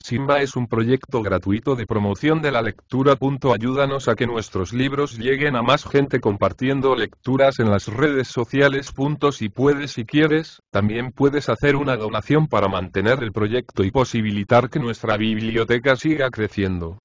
Simba es un proyecto gratuito de promoción de la lectura. Ayúdanos a que nuestros libros lleguen a más gente compartiendo lecturas en las redes sociales. Si puedes, si quieres, también puedes hacer una donación para mantener el proyecto y posibilitar que nuestra biblioteca siga creciendo.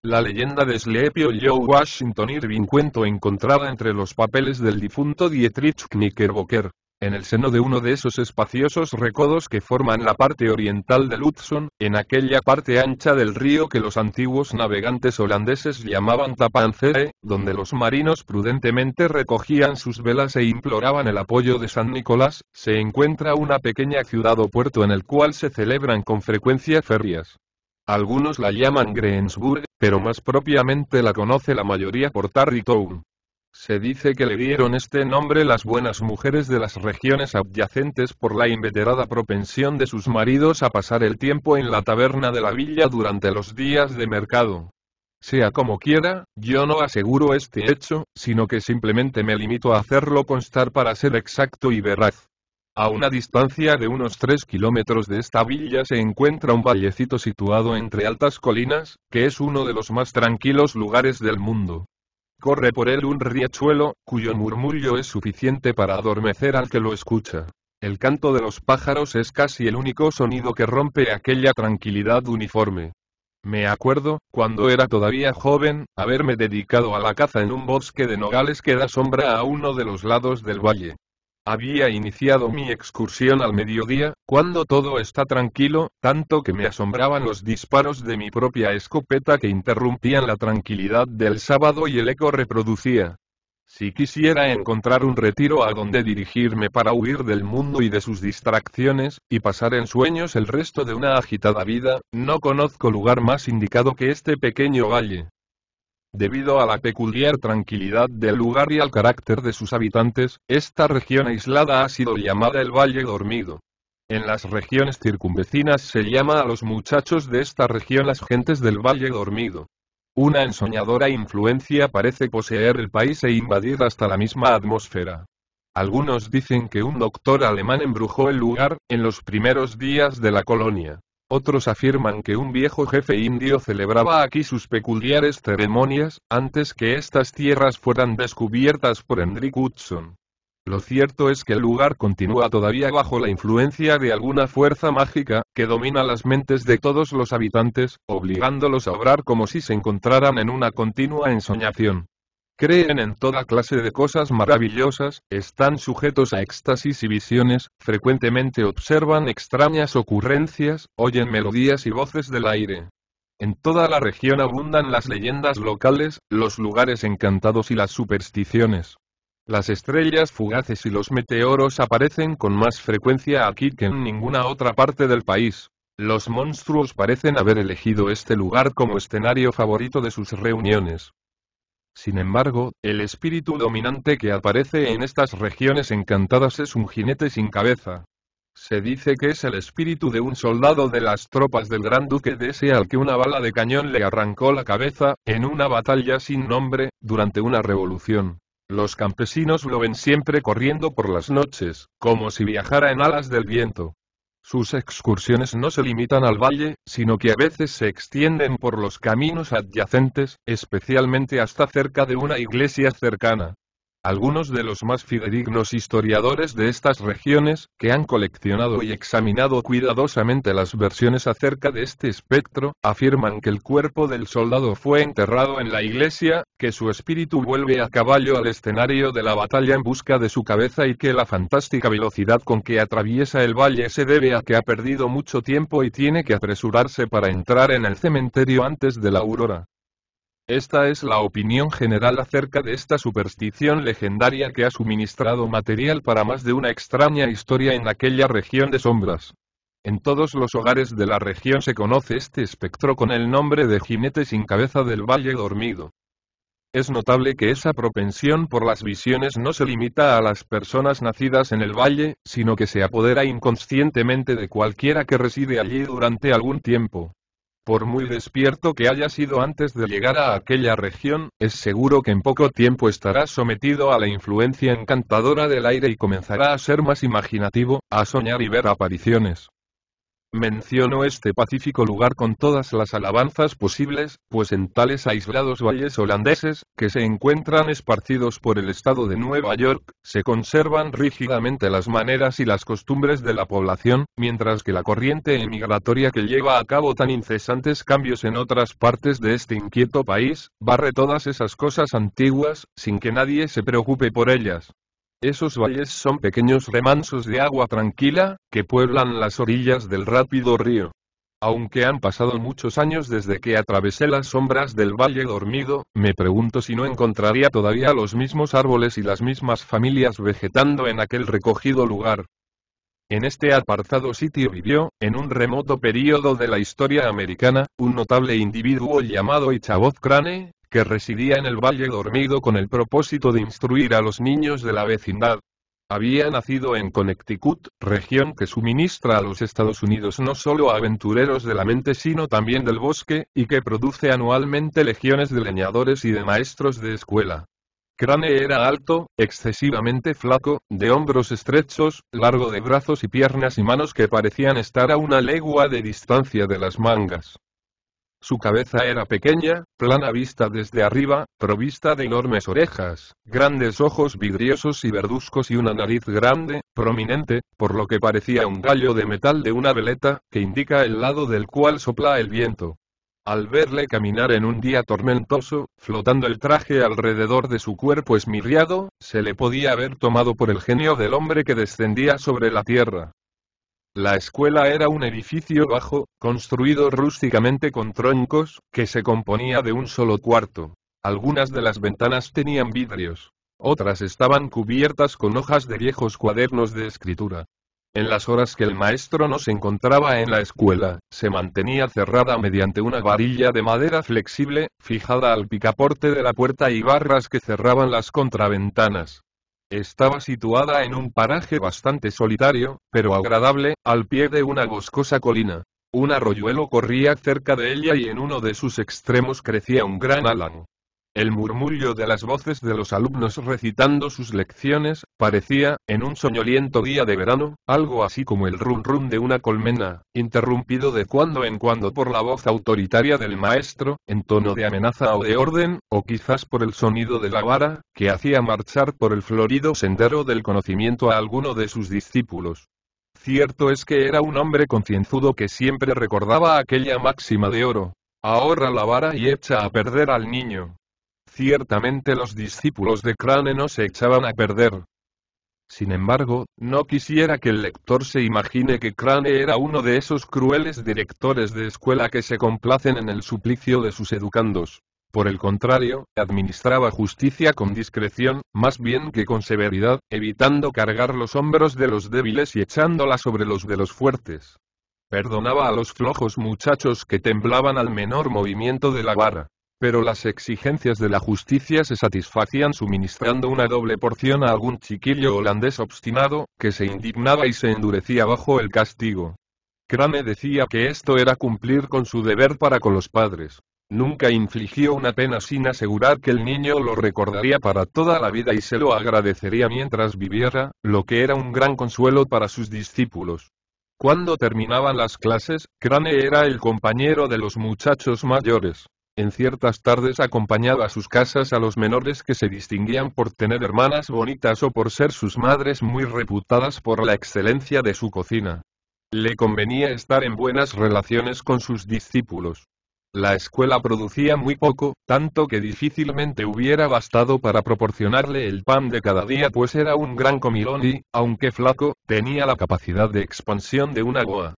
La leyenda de Sleepy Hollow, Washington Irving, cuento encontrada entre los papeles del difunto Dietrich Knickerbocker. En el seno de uno de esos espaciosos recodos que forman la parte oriental del Hudson, en aquella parte ancha del río que los antiguos navegantes holandeses llamaban Tapancere, donde los marinos prudentemente recogían sus velas e imploraban el apoyo de San Nicolás, se encuentra una pequeña ciudad o puerto en el cual se celebran con frecuencia ferias. Algunos la llaman Greensburg, pero más propiamente la conoce la mayoría por Tarrytown. Se dice que le dieron este nombre las buenas mujeres de las regiones adyacentes por la inveterada propensión de sus maridos a pasar el tiempo en la taberna de la villa durante los días de mercado. Sea como quiera, yo no aseguro este hecho, sino que simplemente me limito a hacerlo constar para ser exacto y veraz. A una distancia de unos 3 kilómetros de esta villa se encuentra un vallecito situado entre altas colinas, que es uno de los más tranquilos lugares del mundo. Corre por él un riachuelo, cuyo murmullo es suficiente para adormecer al que lo escucha. El canto de los pájaros es casi el único sonido que rompe aquella tranquilidad uniforme. Me acuerdo, cuando era todavía joven, haberme dedicado a la caza en un bosque de nogales que da sombra a uno de los lados del valle. Había iniciado mi excursión al mediodía, cuando todo está tranquilo, tanto que me asombraban los disparos de mi propia escopeta que interrumpían la tranquilidad del sábado y el eco reproducía. Si quisiera encontrar un retiro a donde dirigirme para huir del mundo y de sus distracciones, y pasar en sueños el resto de una agitada vida, no conozco lugar más indicado que este pequeño valle. Debido a la peculiar tranquilidad del lugar y al carácter de sus habitantes, esta región aislada ha sido llamada el Valle Dormido. En las regiones circunvecinas se llama a los muchachos de esta región las gentes del Valle Dormido. Una ensoñadora influencia parece poseer el país e invadir hasta la misma atmósfera. Algunos dicen que un doctor alemán embrujó el lugar, en los primeros días de la colonia. Otros afirman que un viejo jefe indio celebraba aquí sus peculiares ceremonias, antes que estas tierras fueran descubiertas por Hendrik Hudson. Lo cierto es que el lugar continúa todavía bajo la influencia de alguna fuerza mágica, que domina las mentes de todos los habitantes, obligándolos a obrar como si se encontraran en una continua ensoñación. Creen en toda clase de cosas maravillosas, están sujetos a éxtasis y visiones, frecuentemente observan extrañas ocurrencias, oyen melodías y voces del aire. En toda la región abundan las leyendas locales, los lugares encantados y las supersticiones. Las estrellas fugaces y los meteoros aparecen con más frecuencia aquí que en ninguna otra parte del país. Los monstruos parecen haber elegido este lugar como escenario favorito de sus reuniones. Sin embargo, el espíritu dominante que aparece en estas regiones encantadas es un jinete sin cabeza. Se dice que es el espíritu de un soldado de las tropas del Gran Duque de ese al que una bala de cañón le arrancó la cabeza, en una batalla sin nombre, durante una revolución. Los campesinos lo ven siempre corriendo por las noches, como si viajara en alas del viento. Sus excursiones no se limitan al valle, sino que a veces se extienden por los caminos adyacentes, especialmente hasta cerca de una iglesia cercana. Algunos de los más fidedignos historiadores de estas regiones, que han coleccionado y examinado cuidadosamente las versiones acerca de este espectro, afirman que el cuerpo del soldado fue enterrado en la iglesia, que su espíritu vuelve a caballo al escenario de la batalla en busca de su cabeza y que la fantástica velocidad con que atraviesa el valle se debe a que ha perdido mucho tiempo y tiene que apresurarse para entrar en el cementerio antes de la aurora. Esta es la opinión general acerca de esta superstición legendaria que ha suministrado material para más de una extraña historia en aquella región de sombras. En todos los hogares de la región se conoce este espectro con el nombre de jinete sin cabeza del Valle Dormido. Es notable que esa propensión por las visiones no se limita a las personas nacidas en el valle, sino que se apodera inconscientemente de cualquiera que reside allí durante algún tiempo. Por muy despierto que haya sido antes de llegar a aquella región, es seguro que en poco tiempo estará sometido a la influencia encantadora del aire y comenzará a ser más imaginativo, a soñar y ver apariciones. Menciono este pacífico lugar con todas las alabanzas posibles, pues en tales aislados valles holandeses, que se encuentran esparcidos por el estado de Nueva York, se conservan rígidamente las maneras y las costumbres de la población, mientras que la corriente emigratoria que lleva a cabo tan incesantes cambios en otras partes de este inquieto país, barre todas esas cosas antiguas, sin que nadie se preocupe por ellas. Esos valles son pequeños remansos de agua tranquila, que pueblan las orillas del rápido río. Aunque han pasado muchos años desde que atravesé las sombras del valle dormido, me pregunto si no encontraría todavía los mismos árboles y las mismas familias vegetando en aquel recogido lugar. En este apartado sitio vivió, en un remoto período de la historia americana, un notable individuo llamado Ichabod Crane, que residía en el Valle Dormido con el propósito de instruir a los niños de la vecindad. Había nacido en Connecticut, región que suministra a los Estados Unidos no solo aventureros de la mente sino también del bosque, y que produce anualmente legiones de leñadores y de maestros de escuela. Crane era alto, excesivamente flaco, de hombros estrechos, largo de brazos y piernas y manos que parecían estar a una legua de distancia de las mangas. Su cabeza era pequeña, plana vista desde arriba, provista de enormes orejas, grandes ojos vidriosos y verduzcos y una nariz grande, prominente, por lo que parecía un gallo de metal de una veleta, que indica el lado del cual sopla el viento. Al verle caminar en un día tormentoso, flotando el traje alrededor de su cuerpo esmirriado, se le podía haber tomado por el genio del hombre que descendía sobre la tierra. La escuela era un edificio bajo, construido rústicamente con troncos, que se componía de un solo cuarto. Algunas de las ventanas tenían vidrios. Otras estaban cubiertas con hojas de viejos cuadernos de escritura. En las horas que el maestro no se encontraba en la escuela, se mantenía cerrada mediante una varilla de madera flexible, fijada al picaporte de la puerta y barras que cerraban las contraventanas. Estaba situada en un paraje bastante solitario, pero agradable, al pie de una boscosa colina. Un arroyuelo corría cerca de ella y en uno de sus extremos crecía un gran álamo. El murmullo de las voces de los alumnos recitando sus lecciones, parecía, en un soñoliento día de verano, algo así como el rum rum de una colmena, interrumpido de cuando en cuando por la voz autoritaria del maestro, en tono de amenaza o de orden, o quizás por el sonido de la vara, que hacía marchar por el florido sendero del conocimiento a alguno de sus discípulos. Cierto es que era un hombre concienzudo que siempre recordaba aquella máxima de oro: ahorra la vara y echa a perder al niño. Ciertamente los discípulos de Crane no se echaban a perder. Sin embargo, no quisiera que el lector se imagine que Crane era uno de esos crueles directores de escuela que se complacen en el suplicio de sus educandos. Por el contrario, administraba justicia con discreción, más bien que con severidad, evitando cargar los hombros de los débiles y echándola sobre los de los fuertes. Perdonaba a los flojos muchachos que temblaban al menor movimiento de la vara. Pero las exigencias de la justicia se satisfacían suministrando una doble porción a algún chiquillo holandés obstinado, que se indignaba y se endurecía bajo el castigo. Crane decía que esto era cumplir con su deber para con los padres. Nunca infligió una pena sin asegurar que el niño lo recordaría para toda la vida y se lo agradecería mientras viviera, lo que era un gran consuelo para sus discípulos. Cuando terminaban las clases, Crane era el compañero de los muchachos mayores. En ciertas tardes acompañaba a sus casas a los menores que se distinguían por tener hermanas bonitas o por ser sus madres muy reputadas por la excelencia de su cocina. Le convenía estar en buenas relaciones con sus discípulos. La escuela producía muy poco, tanto que difícilmente hubiera bastado para proporcionarle el pan de cada día, pues era un gran comilón y, aunque flaco, tenía la capacidad de expansión de una boa.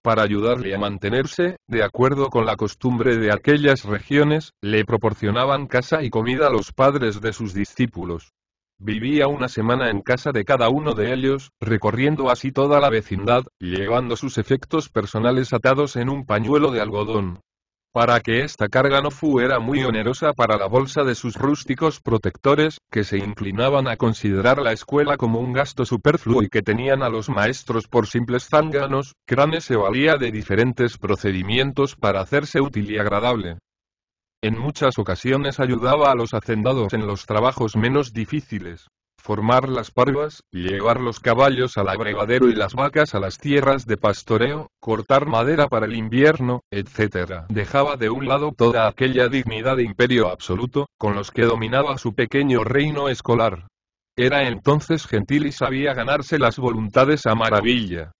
Para ayudarle a mantenerse, de acuerdo con la costumbre de aquellas regiones, le proporcionaban casa y comida a los padres de sus discípulos. Vivía una semana en casa de cada uno de ellos, recorriendo así toda la vecindad, llevando sus efectos personales atados en un pañuelo de algodón. Para que esta carga no fuera muy onerosa para la bolsa de sus rústicos protectores, que se inclinaban a considerar la escuela como un gasto superfluo y que tenían a los maestros por simples zánganos, Crane se valía de diferentes procedimientos para hacerse útil y agradable. En muchas ocasiones ayudaba a los hacendados en los trabajos menos difíciles. formar las parvas, llevar los caballos al abrevadero y las vacas a las tierras de pastoreo, cortar madera para el invierno, etc. Dejaba de un lado toda aquella dignidad de imperio absoluto, con los que dominaba su pequeño reino escolar. Era entonces gentil y sabía ganarse las voluntades a maravilla.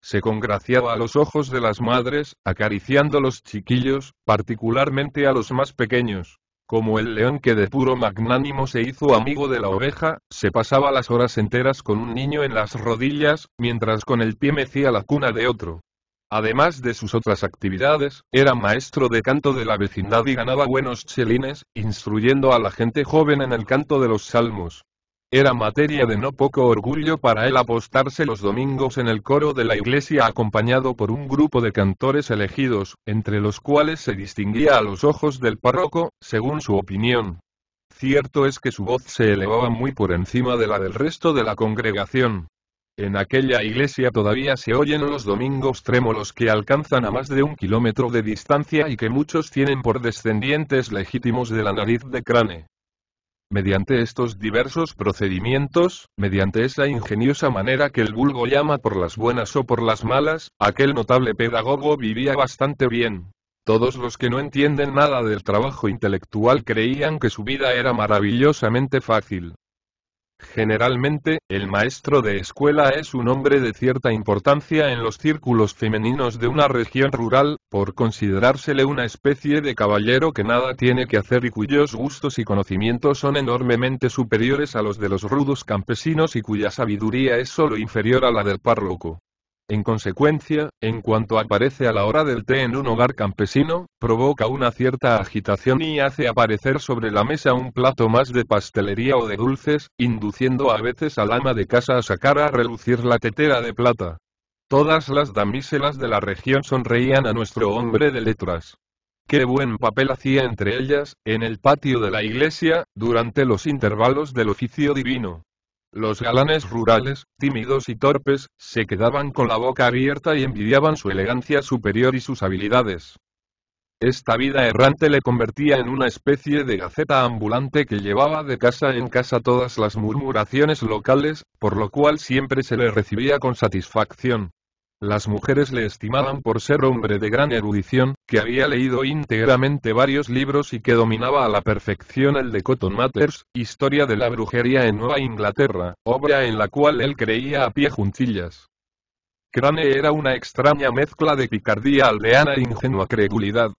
Se congraciaba a los ojos de las madres, acariciando los chiquillos, particularmente a los más pequeños. Como el león que de puro magnánimo se hizo amigo de la oveja, se pasaba las horas enteras con un niño en las rodillas, mientras con el pie mecía la cuna de otro. Además de sus otras actividades, era maestro de canto de la vecindad y ganaba buenos chelines, instruyendo a la gente joven en el canto de los salmos. Era materia de no poco orgullo para él apostarse los domingos en el coro de la iglesia acompañado por un grupo de cantores elegidos, entre los cuales se distinguía a los ojos del párroco, según su opinión. Cierto es que su voz se elevaba muy por encima de la del resto de la congregación. En aquella iglesia todavía se oyen los domingos trémolos que alcanzan a más de 1 kilómetro de distancia y que muchos tienen por descendientes legítimos de la nariz de Crane. Mediante estos diversos procedimientos, mediante esa ingeniosa manera que el vulgo llama por las buenas o por las malas, aquel notable pedagogo vivía bastante bien. Todos los que no entienden nada del trabajo intelectual creían que su vida era maravillosamente fácil. Generalmente, el maestro de escuela es un hombre de cierta importancia en los círculos femeninos de una región rural, por considerársele una especie de caballero que nada tiene que hacer y cuyos gustos y conocimientos son enormemente superiores a los de los rudos campesinos y cuya sabiduría es solo inferior a la del párroco. En consecuencia, en cuanto aparece a la hora del té en un hogar campesino, provoca una cierta agitación y hace aparecer sobre la mesa un plato más de pastelería o de dulces, induciendo a veces al ama de casa a sacar a relucir la tetera de plata. Todas las damiselas de la región sonreían a nuestro hombre de letras. Qué buen papel hacía entre ellas, en el patio de la iglesia, durante los intervalos del oficio divino. Los galanes rurales, tímidos y torpes, se quedaban con la boca abierta y envidiaban su elegancia superior y sus habilidades. Esta vida errante le convertía en una especie de gaceta ambulante que llevaba de casa en casa todas las murmuraciones locales, por lo cual siempre se le recibía con satisfacción. Las mujeres le estimaban por ser hombre de gran erudición, que había leído íntegramente varios libros y que dominaba a la perfección el de Cotton Mather, Historia de la brujería en Nueva Inglaterra, obra en la cual él creía a pie juntillas. Crane era una extraña mezcla de picardía aldeana e ingenua credulidad.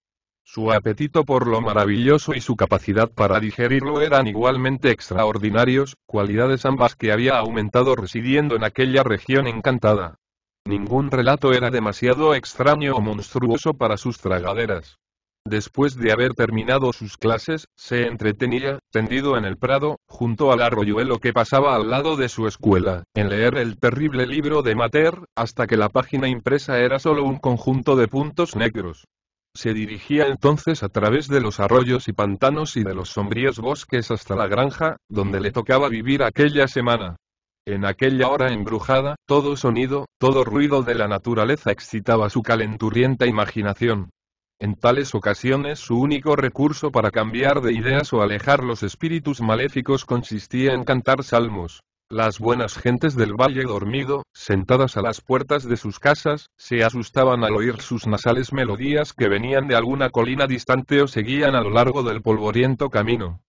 Su apetito por lo maravilloso y su capacidad para digerirlo eran igualmente extraordinarios, cualidades ambas que había aumentado residiendo en aquella región encantada. Ningún relato era demasiado extraño o monstruoso para sus tragaderas. Después de haber terminado sus clases, se entretenía, tendido en el prado, junto al arroyuelo que pasaba al lado de su escuela, en leer el terrible libro de Mather, hasta que la página impresa era solo un conjunto de puntos negros. Se dirigía entonces a través de los arroyos y pantanos y de los sombríos bosques hasta la granja, donde le tocaba vivir aquella semana. En aquella hora embrujada, todo sonido, todo ruido de la naturaleza excitaba su calenturienta imaginación. En tales ocasiones su único recurso para cambiar de ideas o alejar los espíritus maléficos consistía en cantar salmos. Las buenas gentes del valle dormido, sentadas a las puertas de sus casas, se asustaban al oír sus nasales melodías que venían de alguna colina distante o seguían a lo largo del polvoriento camino.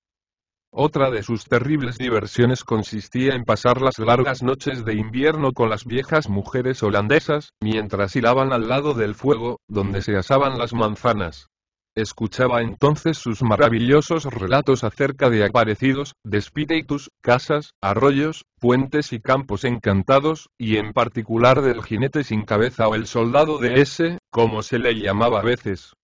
Otra de sus terribles diversiones consistía en pasar las largas noches de invierno con las viejas mujeres holandesas, mientras hilaban al lado del fuego, donde se asaban las manzanas. Escuchaba entonces sus maravillosos relatos acerca de aparecidos, de espíritus, casas, arroyos, puentes y campos encantados, y en particular del jinete sin cabeza o el soldado de S, como se le llamaba a veces.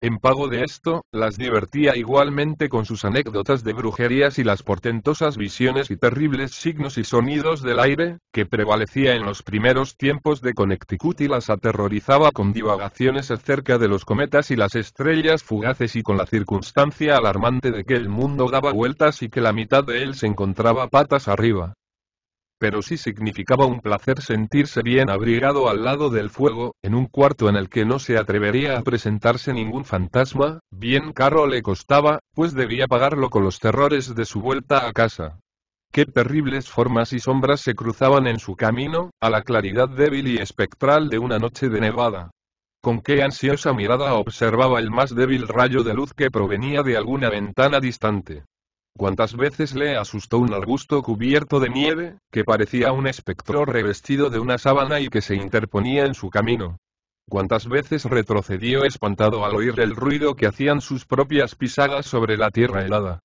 En pago de esto, las divertía igualmente con sus anécdotas de brujerías y las portentosas visiones y terribles signos y sonidos del aire, que prevalecía en los primeros tiempos de Connecticut y las aterrorizaba con divagaciones acerca de los cometas y las estrellas fugaces y con la circunstancia alarmante de que el mundo daba vueltas y que la mitad de él se encontraba patas arriba. Pero sí significaba un placer sentirse bien abrigado al lado del fuego, en un cuarto en el que no se atrevería a presentarse ningún fantasma, bien caro le costaba, pues debía pagarlo con los terrores de su vuelta a casa. Qué terribles formas y sombras se cruzaban en su camino, a la claridad débil y espectral de una noche de nevada. Con qué ansiosa mirada observaba el más débil rayo de luz que provenía de alguna ventana distante. Cuántas veces le asustó un arbusto cubierto de nieve, que parecía un espectro revestido de una sábana y que se interponía en su camino. Cuántas veces retrocedió espantado al oír el ruido que hacían sus propias pisadas sobre la tierra helada.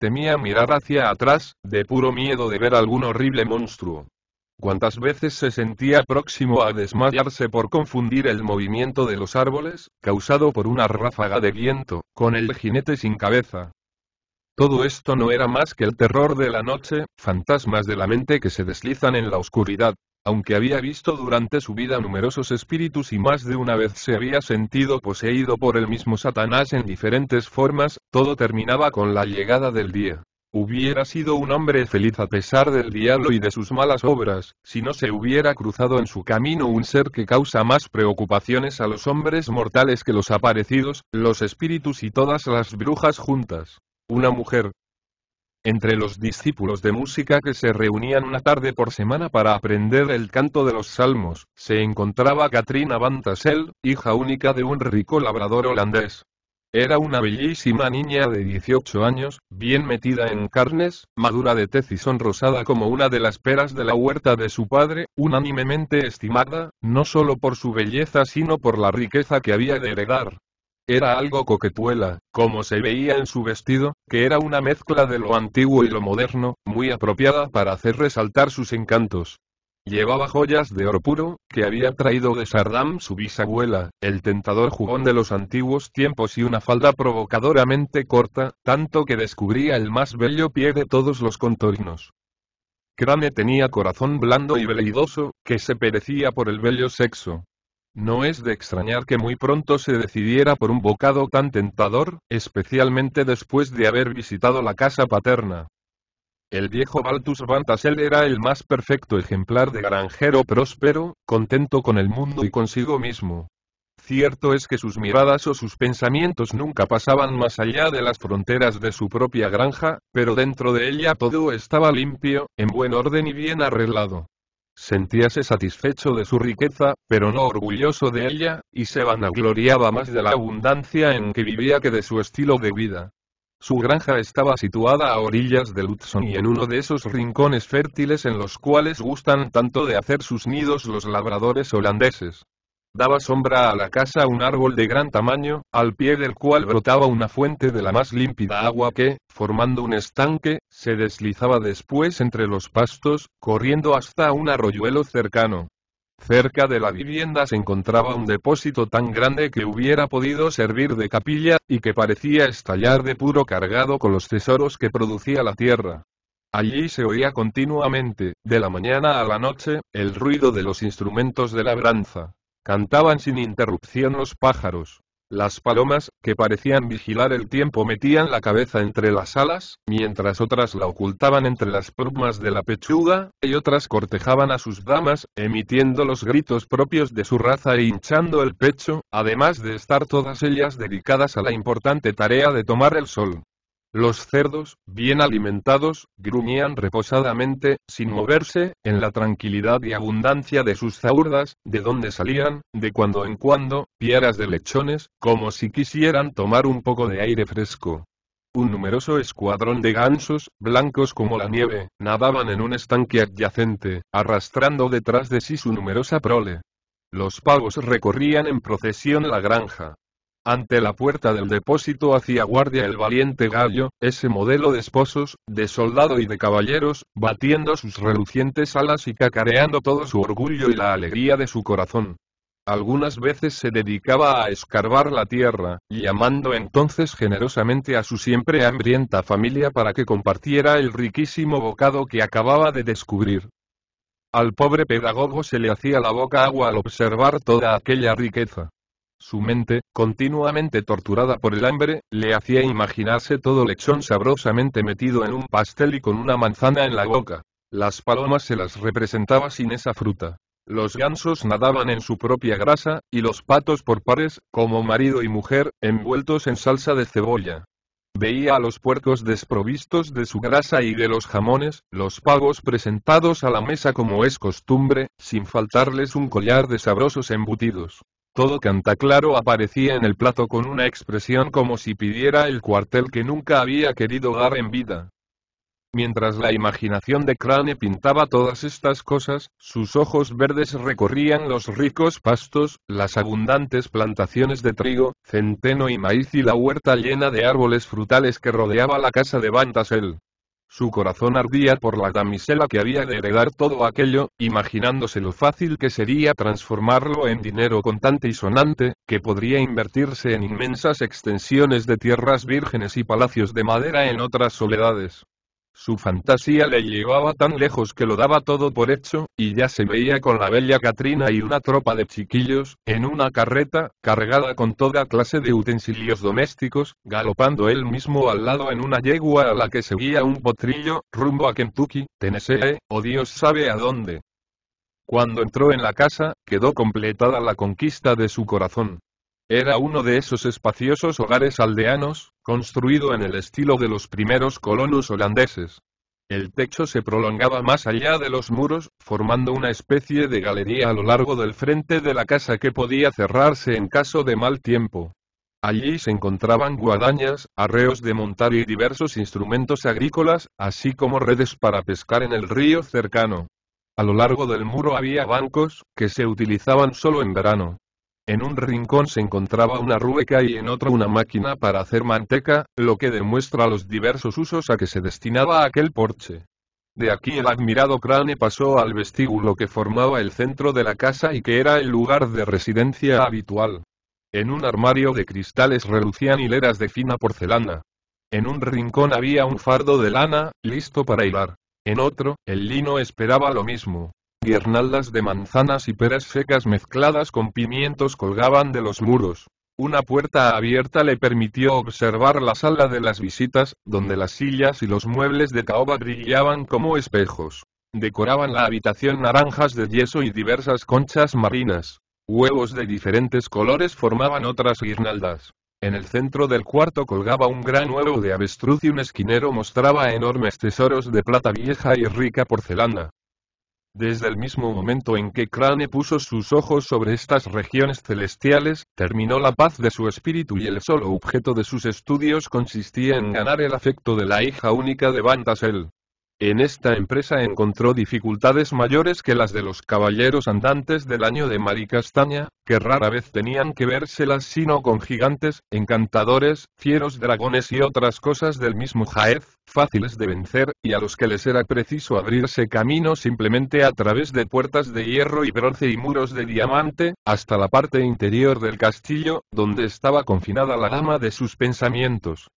Temía mirar hacia atrás, de puro miedo de ver algún horrible monstruo. Cuántas veces se sentía próximo a desmayarse por confundir el movimiento de los árboles, causado por una ráfaga de viento, con el jinete sin cabeza. Todo esto no era más que el terror de la noche, fantasmas de la mente que se deslizan en la oscuridad. Aunque había visto durante su vida numerosos espíritus y más de una vez se había sentido poseído por el mismo Satanás en diferentes formas, todo terminaba con la llegada del día. Hubiera sido un hombre feliz a pesar del diablo y de sus malas obras, si no se hubiera cruzado en su camino un ser que causa más preocupaciones a los hombres mortales que los aparecidos, los espíritus y todas las brujas juntas. Una mujer. Entre los discípulos de música que se reunían una tarde por semana para aprender el canto de los salmos, se encontraba Katrina van Tassel, hija única de un rico labrador holandés. Era una bellísima niña de 18 años, bien metida en carnes, madura de tez y sonrosada como una de las peras de la huerta de su padre, unánimemente estimada, no solo por su belleza sino por la riqueza que había de heredar. Era algo coquetuela, como se veía en su vestido, que era una mezcla de lo antiguo y lo moderno, muy apropiada para hacer resaltar sus encantos. Llevaba joyas de oro puro, que había traído de Sardam su bisabuela, el tentador jubón de los antiguos tiempos y una falda provocadoramente corta, tanto que descubría el más bello pie de todos los contornos. Crane tenía corazón blando y veleidoso, que se perecía por el bello sexo. No es de extrañar que muy pronto se decidiera por un bocado tan tentador, especialmente después de haber visitado la casa paterna. El viejo Balthus van Tassel era el más perfecto ejemplar de granjero próspero, contento con el mundo y consigo mismo. Cierto es que sus miradas o sus pensamientos nunca pasaban más allá de las fronteras de su propia granja, pero dentro de ella todo estaba limpio, en buen orden y bien arreglado. Sentíase satisfecho de su riqueza, pero no orgulloso de ella, y se vanagloriaba más de la abundancia en que vivía que de su estilo de vida. Su granja estaba situada a orillas del Hudson y en uno de esos rincones fértiles en los cuales gustan tanto de hacer sus nidos los labradores holandeses. Daba sombra a la casa un árbol de gran tamaño, al pie del cual brotaba una fuente de la más límpida agua que, formando un estanque, se deslizaba después entre los pastos, corriendo hasta un arroyuelo cercano. Cerca de la vivienda se encontraba un depósito tan grande que hubiera podido servir de capilla, y que parecía estallar de puro cargado con los tesoros que producía la tierra. Allí se oía continuamente, de la mañana a la noche, el ruido de los instrumentos de labranza. Cantaban sin interrupción los pájaros. Las palomas, que parecían vigilar el tiempo, metían la cabeza entre las alas, mientras otras la ocultaban entre las plumas de la pechuga, y otras cortejaban a sus damas, emitiendo los gritos propios de su raza e hinchando el pecho, además de estar todas ellas dedicadas a la importante tarea de tomar el sol. Los cerdos, bien alimentados, gruñían reposadamente, sin moverse, en la tranquilidad y abundancia de sus zaurdas, de donde salían, de cuando en cuando, piaras de lechones, como si quisieran tomar un poco de aire fresco. Un numeroso escuadrón de gansos, blancos como la nieve, nadaban en un estanque adyacente, arrastrando detrás de sí su numerosa prole. Los pavos recorrían en procesión la granja. Ante la puerta del depósito hacía guardia el valiente gallo, ese modelo de esposos, de soldado y de caballeros, batiendo sus relucientes alas y cacareando todo su orgullo y la alegría de su corazón. Algunas veces se dedicaba a escarbar la tierra, llamando entonces generosamente a su siempre hambrienta familia para que compartiera el riquísimo bocado que acababa de descubrir. Al pobre pedagogo se le hacía la boca agua al observar toda aquella riqueza. Su mente, continuamente torturada por el hambre, le hacía imaginarse todo lechón sabrosamente metido en un pastel y con una manzana en la boca. Las palomas se las representaba sin esa fruta. Los gansos nadaban en su propia grasa, y los patos por pares, como marido y mujer, envueltos en salsa de cebolla. Veía a los puercos desprovistos de su grasa y de los jamones, los pavos presentados a la mesa como es costumbre, sin faltarles un collar de sabrosos embutidos. Todo cantaclaro aparecía en el plato con una expresión como si pidiera el cuartel que nunca había querido dar en vida. Mientras la imaginación de Crane pintaba todas estas cosas, sus ojos verdes recorrían los ricos pastos, las abundantes plantaciones de trigo, centeno y maíz y la huerta llena de árboles frutales que rodeaba la casa de Van Tassel. Su corazón ardía por la damisela que había de heredar todo aquello, imaginándose lo fácil que sería transformarlo en dinero contante y sonante, que podría invertirse en inmensas extensiones de tierras vírgenes y palacios de madera en otras soledades. Su fantasía le llevaba tan lejos que lo daba todo por hecho, y ya se veía con la bella Katrina y una tropa de chiquillos, en una carreta, cargada con toda clase de utensilios domésticos, galopando él mismo al lado en una yegua a la que seguía un potrillo, rumbo a Kentucky, Tennessee, o Dios sabe a dónde. Cuando entró en la casa, quedó completada la conquista de su corazón. Era uno de esos espaciosos hogares aldeanos, construido en el estilo de los primeros colonos holandeses. El techo se prolongaba más allá de los muros, formando una especie de galería a lo largo del frente de la casa que podía cerrarse en caso de mal tiempo. Allí se encontraban guadañas, arreos de montar y diversos instrumentos agrícolas, así como redes para pescar en el río cercano. A lo largo del muro había bancos, que se utilizaban solo en verano. En un rincón se encontraba una rueca y en otro una máquina para hacer manteca, lo que demuestra los diversos usos a que se destinaba aquel porche. De aquí el admirado Crane pasó al vestíbulo que formaba el centro de la casa y que era el lugar de residencia habitual. En un armario de cristales relucían hileras de fina porcelana. En un rincón había un fardo de lana, listo para hilar. En otro, el lino esperaba lo mismo. Guirnaldas de manzanas y peras secas mezcladas con pimientos colgaban de los muros. Una puerta abierta le permitió observar la sala de las visitas, donde las sillas y los muebles de caoba brillaban como espejos. Decoraban la habitación naranjas de yeso y diversas conchas marinas. Huevos de diferentes colores formaban otras guirnaldas. En el centro del cuarto colgaba un gran huevo de avestruz y un esquinero mostraba enormes tesoros de plata vieja y rica porcelana. Desde el mismo momento en que Crane puso sus ojos sobre estas regiones celestiales, terminó la paz de su espíritu y el solo objeto de sus estudios consistía en ganar el afecto de la hija única de Van Tassel. En esta empresa encontró dificultades mayores que las de los caballeros andantes del año de Maricastaña, que rara vez tenían que vérselas sino con gigantes, encantadores, fieros dragones y otras cosas del mismo jaez, fáciles de vencer, y a los que les era preciso abrirse camino simplemente a través de puertas de hierro y bronce y muros de diamante, hasta la parte interior del castillo, donde estaba confinada la dama de sus pensamientos.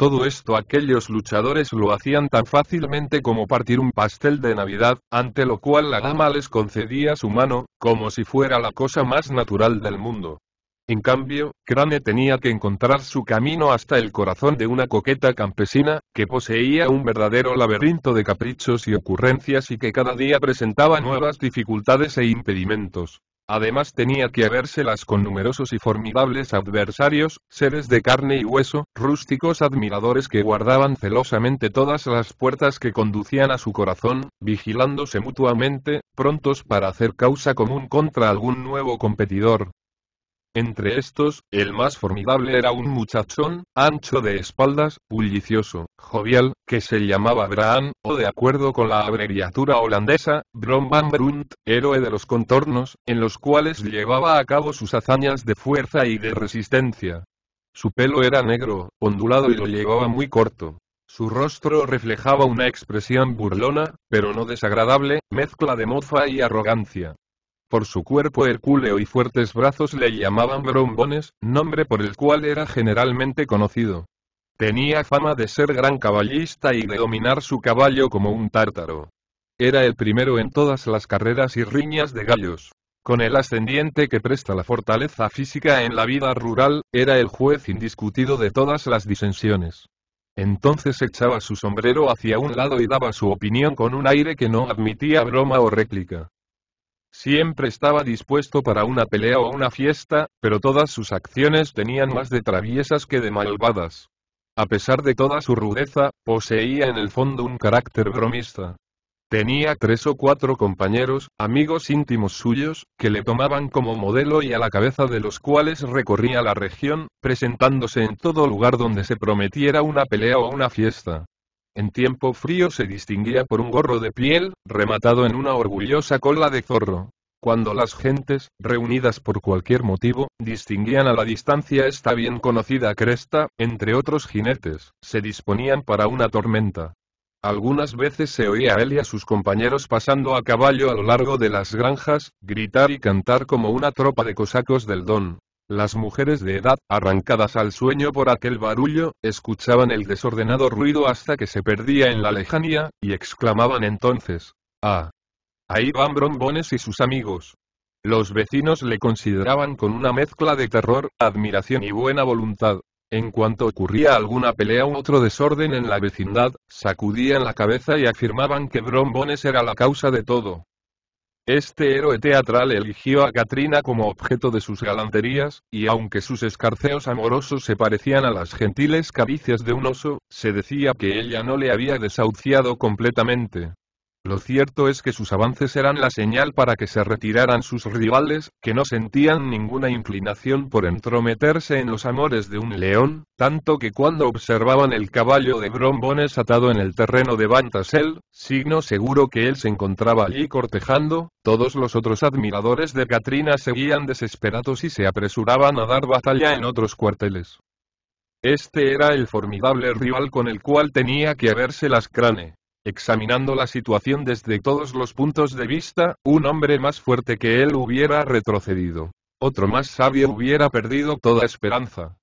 Todo esto aquellos luchadores lo hacían tan fácilmente como partir un pastel de Navidad, ante lo cual la dama les concedía su mano, como si fuera la cosa más natural del mundo. En cambio, Crane tenía que encontrar su camino hasta el corazón de una coqueta campesina, que poseía un verdadero laberinto de caprichos y ocurrencias y que cada día presentaba nuevas dificultades e impedimentos. Además tenía que habérselas con numerosos y formidables adversarios, seres de carne y hueso, rústicos admiradores que guardaban celosamente todas las puertas que conducían a su corazón, vigilándose mutuamente, prontos para hacer causa común contra algún nuevo competidor. Entre estos, el más formidable era un muchachón, ancho de espaldas, bullicioso, jovial, que se llamaba Braan, o de acuerdo con la abreviatura holandesa, Bron van Brunt, héroe de los contornos, en los cuales llevaba a cabo sus hazañas de fuerza y de resistencia. Su pelo era negro, ondulado y lo llevaba muy corto. Su rostro reflejaba una expresión burlona, pero no desagradable, mezcla de mofa y arrogancia. Por su cuerpo hercúleo y fuertes brazos le llamaban brombones, nombre por el cual era generalmente conocido. Tenía fama de ser gran caballista y de dominar su caballo como un tártaro. Era el primero en todas las carreras y riñas de gallos. Con el ascendiente que presta la fortaleza física en la vida rural, era el juez indiscutido de todas las disensiones. Entonces echaba su sombrero hacia un lado y daba su opinión con un aire que no admitía broma o réplica. Siempre estaba dispuesto para una pelea o una fiesta, pero todas sus acciones tenían más de traviesas que de malvadas. a pesar de toda su rudeza, poseía en el fondo un carácter bromista. Tenía 3 o 4 compañeros, amigos íntimos suyos, que le tomaban como modelo y a la cabeza de los cuales recorría la región, presentándose en todo lugar donde se prometiera una pelea o una fiesta. En tiempo frío se distinguía por un gorro de piel, rematado en una orgullosa cola de zorro. Cuando las gentes, reunidas por cualquier motivo, distinguían a la distancia esta bien conocida cresta, entre otros jinetes, se disponían para una tormenta. Algunas veces se oía a él y a sus compañeros pasando a caballo a lo largo de las granjas, gritar y cantar como una tropa de cosacos del Don. Las mujeres de edad, arrancadas al sueño por aquel barullo, escuchaban el desordenado ruido hasta que se perdía en la lejanía, y exclamaban entonces: «¡Ah! Ahí van Brombones y sus amigos». Los vecinos le consideraban con una mezcla de terror, admiración y buena voluntad. En cuanto ocurría alguna pelea u otro desorden en la vecindad, sacudían la cabeza y afirmaban que Brombones era la causa de todo. Este héroe teatral eligió a Katrina como objeto de sus galanterías, y aunque sus escarceos amorosos se parecían a las gentiles caricias de un oso, se decía que ella no le había desahuciado completamente. Lo cierto es que sus avances eran la señal para que se retiraran sus rivales, que no sentían ninguna inclinación por entrometerse en los amores de un león, tanto que cuando observaban el caballo de Brombones atado en el terreno de Bantasel, signo seguro que él se encontraba allí cortejando, todos los otros admiradores de Katrina seguían desesperados y se apresuraban a dar batalla en otros cuarteles. Este era el formidable rival con el cual tenía que habérselas Crane. Examinando la situación desde todos los puntos de vista, un hombre más fuerte que él hubiera retrocedido. Otro más sabio hubiera perdido toda esperanza.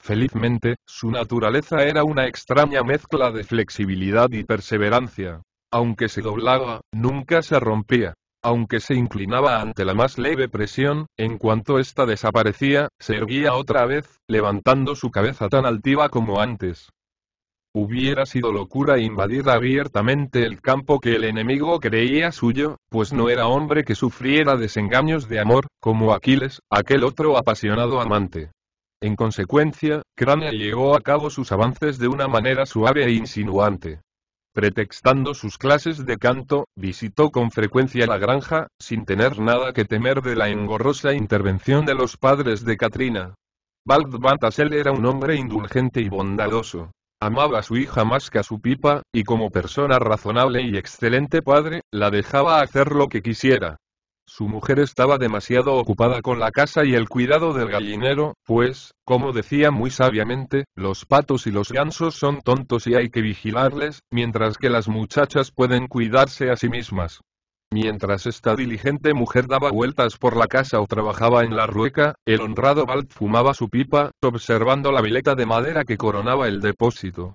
Felizmente, su naturaleza era una extraña mezcla de flexibilidad y perseverancia. Aunque se doblaba, nunca se rompía. Aunque se inclinaba ante la más leve presión, en cuanto ésta desaparecía, se erguía otra vez, levantando su cabeza tan altiva como antes. Hubiera sido locura invadir abiertamente el campo que el enemigo creía suyo, pues no era hombre que sufriera desengaños de amor, como Aquiles, aquel otro apasionado amante. En consecuencia, Crane llevó a cabo sus avances de una manera suave e insinuante. Pretextando sus clases de canto, visitó con frecuencia la granja, sin tener nada que temer de la engorrosa intervención de los padres de Katrina. Bald Bantasel era un hombre indulgente y bondadoso. Amaba a su hija más que a su pipa, y como persona razonable y excelente padre, la dejaba hacer lo que quisiera. Su mujer estaba demasiado ocupada con la casa y el cuidado del gallinero, pues, como decía muy sabiamente, los patos y los gansos son tontos y hay que vigilarles, mientras que las muchachas pueden cuidarse a sí mismas. Mientras esta diligente mujer daba vueltas por la casa o trabajaba en la rueca, el honrado Bald fumaba su pipa, observando la vileta de madera que coronaba el depósito.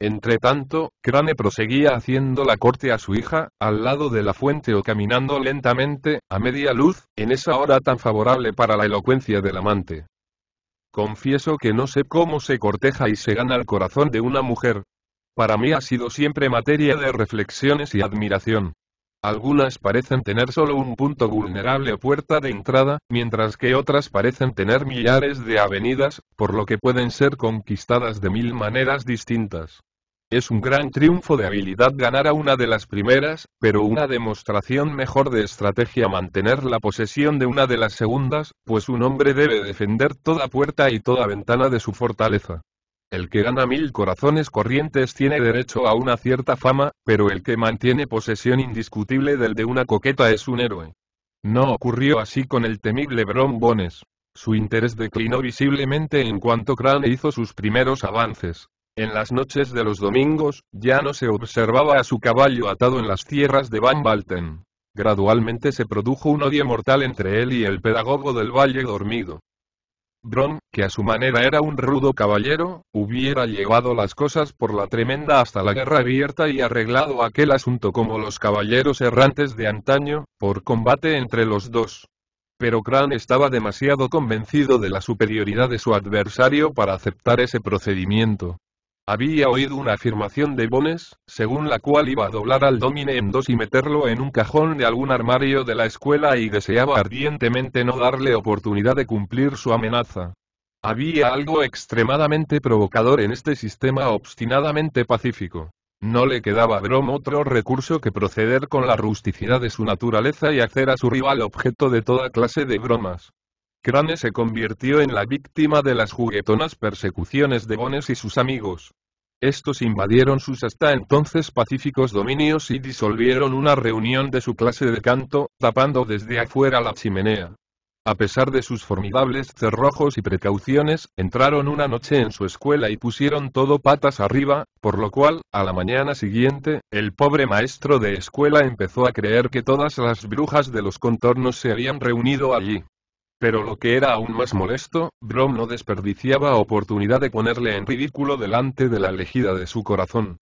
Entretanto, Crane proseguía haciendo la corte a su hija, al lado de la fuente o caminando lentamente, a media luz, en esa hora tan favorable para la elocuencia del amante. Confieso que no sé cómo se corteja y se gana el corazón de una mujer. Para mí ha sido siempre materia de reflexiones y admiración. Algunas parecen tener solo un punto vulnerable o puerta de entrada, mientras que otras parecen tener millares de avenidas, por lo que pueden ser conquistadas de 1000 maneras distintas. Es un gran triunfo de habilidad ganar a una de las primeras, pero una demostración mejor de estrategia mantener la posesión de una de las segundas, pues un hombre debe defender toda puerta y toda ventana de su fortaleza. El que gana 1000 corazones corrientes tiene derecho a una cierta fama, pero el que mantiene posesión indiscutible del de una coqueta es un héroe. No ocurrió así con el temible Brombones. Su interés declinó visiblemente en cuanto Crane hizo sus primeros avances. En las noches de los domingos, ya no se observaba a su caballo atado en las tierras de Van Valten. Gradualmente se produjo un odio mortal entre él y el pedagogo del Valle Dormido. Brom, que a su manera era un rudo caballero, hubiera llevado las cosas por la tremenda hasta la guerra abierta y arreglado aquel asunto como los caballeros errantes de antaño, por combate entre los dos. Pero Crane estaba demasiado convencido de la superioridad de su adversario para aceptar ese procedimiento. Había oído una afirmación de Bones, según la cual iba a doblar al Domine en dos y meterlo en un cajón de algún armario de la escuela y deseaba ardientemente no darle oportunidad de cumplir su amenaza. Había algo extremadamente provocador en este sistema obstinadamente pacífico. No le quedaba a Brom otro recurso que proceder con la rusticidad de su naturaleza y hacer a su rival objeto de toda clase de bromas. Crane se convirtió en la víctima de las juguetonas persecuciones de Bones y sus amigos. Estos invadieron sus hasta entonces pacíficos dominios y disolvieron una reunión de su clase de canto, tapando desde afuera la chimenea. A pesar de sus formidables cerrojos y precauciones, entraron una noche en su escuela y pusieron todo patas arriba, por lo cual, a la mañana siguiente, el pobre maestro de escuela empezó a creer que todas las brujas de los contornos se habían reunido allí. Pero lo que era aún más molesto, Brom no desperdiciaba oportunidad de ponerle en ridículo delante de la elegida de su corazón.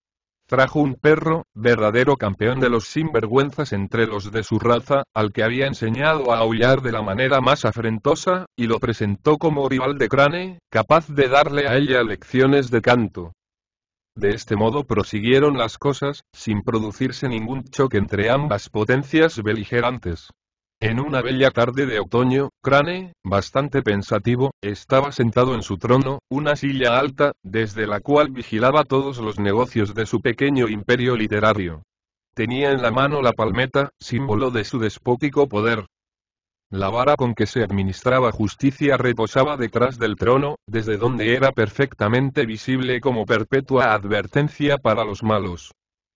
Trajo un perro, verdadero campeón de los sinvergüenzas entre los de su raza, al que había enseñado a aullar de la manera más afrentosa, y lo presentó como rival de Crane, capaz de darle a ella lecciones de canto. De este modo prosiguieron las cosas, sin producirse ningún choque entre ambas potencias beligerantes. En una bella tarde de otoño, Crane, bastante pensativo, estaba sentado en su trono, una silla alta, desde la cual vigilaba todos los negocios de su pequeño imperio literario. Tenía en la mano la palmeta, símbolo de su despótico poder. La vara con que se administraba justicia reposaba detrás del trono, desde donde era perfectamente visible como perpetua advertencia para los malos.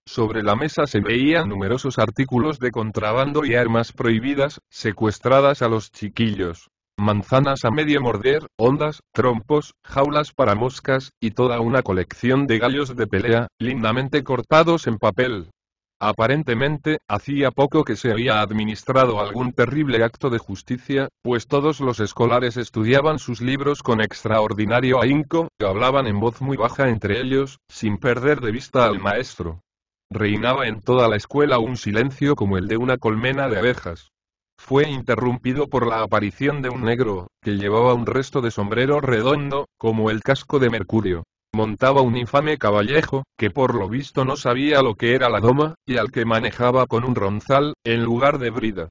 Sobre la mesa se veían numerosos artículos de contrabando y armas prohibidas, secuestradas a los chiquillos. Manzanas a medio morder, ondas, trompos, jaulas para moscas, y toda una colección de gallos de pelea, lindamente cortados en papel. Aparentemente, hacía poco que se había administrado algún terrible acto de justicia, pues todos los escolares estudiaban sus libros con extraordinario ahínco, y hablaban en voz muy baja entre ellos, sin perder de vista al maestro. Reinaba en toda la escuela un silencio como el de una colmena de abejas. Fue interrumpido por la aparición de un negro, que llevaba un resto de sombrero redondo, como el casco de Mercurio. Montaba un infame caballejo, que por lo visto no sabía lo que era la doma, y al que manejaba con un ronzal, en lugar de brida.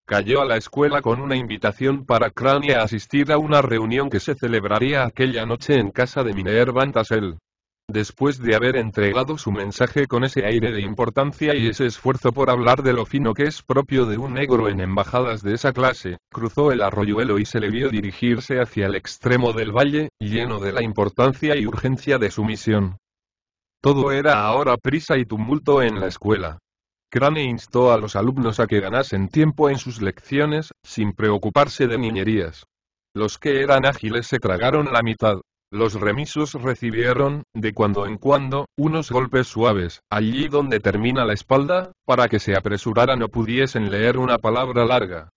Cayó a la escuela con una invitación para Crane a asistir a una reunión que se celebraría aquella noche en casa de Minerva en Tassel. Después de haber entregado su mensaje con ese aire de importancia y ese esfuerzo por hablar de lo fino que es propio de un negro en embajadas de esa clase, cruzó el arroyuelo y se le vio dirigirse hacia el extremo del valle, lleno de la importancia y urgencia de su misión. Todo era ahora prisa y tumulto en la escuela. Crane instó a los alumnos a que ganasen tiempo en sus lecciones, sin preocuparse de niñerías. Los que eran ágiles se tragaron la mitad. Los remisos recibieron, de cuando en cuando, unos golpes suaves, allí donde termina la espalda, para que se apresuraran o pudiesen leer una palabra larga.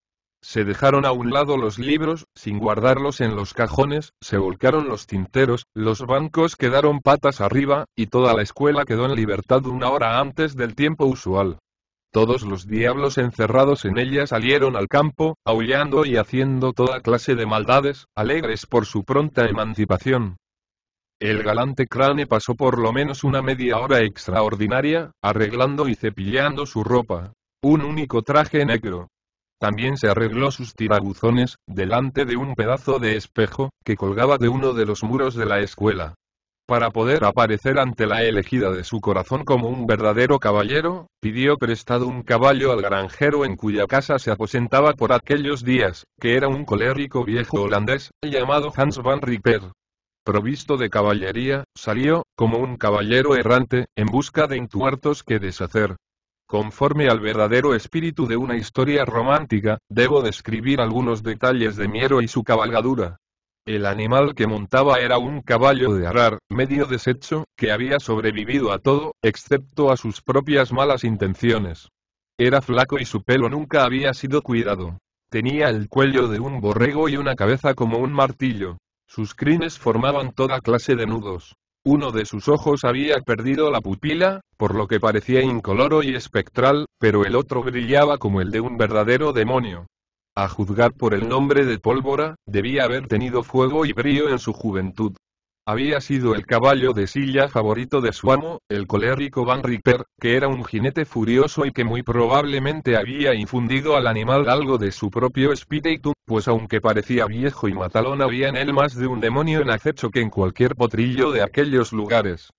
Se dejaron a un lado los libros, sin guardarlos en los cajones, se volcaron los tinteros, los bancos quedaron patas arriba, y toda la escuela quedó en libertad una hora antes del tiempo usual. Todos los diablos encerrados en ella salieron al campo, aullando y haciendo toda clase de maldades, alegres por su pronta emancipación. El galante Crane pasó por lo menos una media hora extraordinaria, arreglando y cepillando su ropa. Un único traje negro. También se arregló sus tirabuzones, delante de un pedazo de espejo, que colgaba de uno de los muros de la escuela. Para poder aparecer ante la elegida de su corazón como un verdadero caballero, pidió prestado un caballo al granjero en cuya casa se aposentaba por aquellos días, que era un colérico viejo holandés, llamado Hans van Ripper. Provisto de caballería, salió, como un caballero errante, en busca de entuertos que deshacer. Conforme al verdadero espíritu de una historia romántica, debo describir algunos detalles de Miero y su cabalgadura. El animal que montaba era un caballo de arar, medio deshecho, que había sobrevivido a todo, excepto a sus propias malas intenciones. Era flaco y su pelo nunca había sido cuidado. Tenía el cuello de un borrego y una cabeza como un martillo. Sus crines formaban toda clase de nudos. Uno de sus ojos había perdido la pupila, por lo que parecía incoloro y espectral, pero el otro brillaba como el de un verdadero demonio. A juzgar por el nombre de pólvora, debía haber tenido fuego y brío en su juventud. Había sido el caballo de silla favorito de su amo, el colérico Van Ripper, que era un jinete furioso y que muy probablemente había infundido al animal algo de su propio espíritu, pues aunque parecía viejo y matalón había en él más de un demonio en acecho que en cualquier potrillo de aquellos lugares.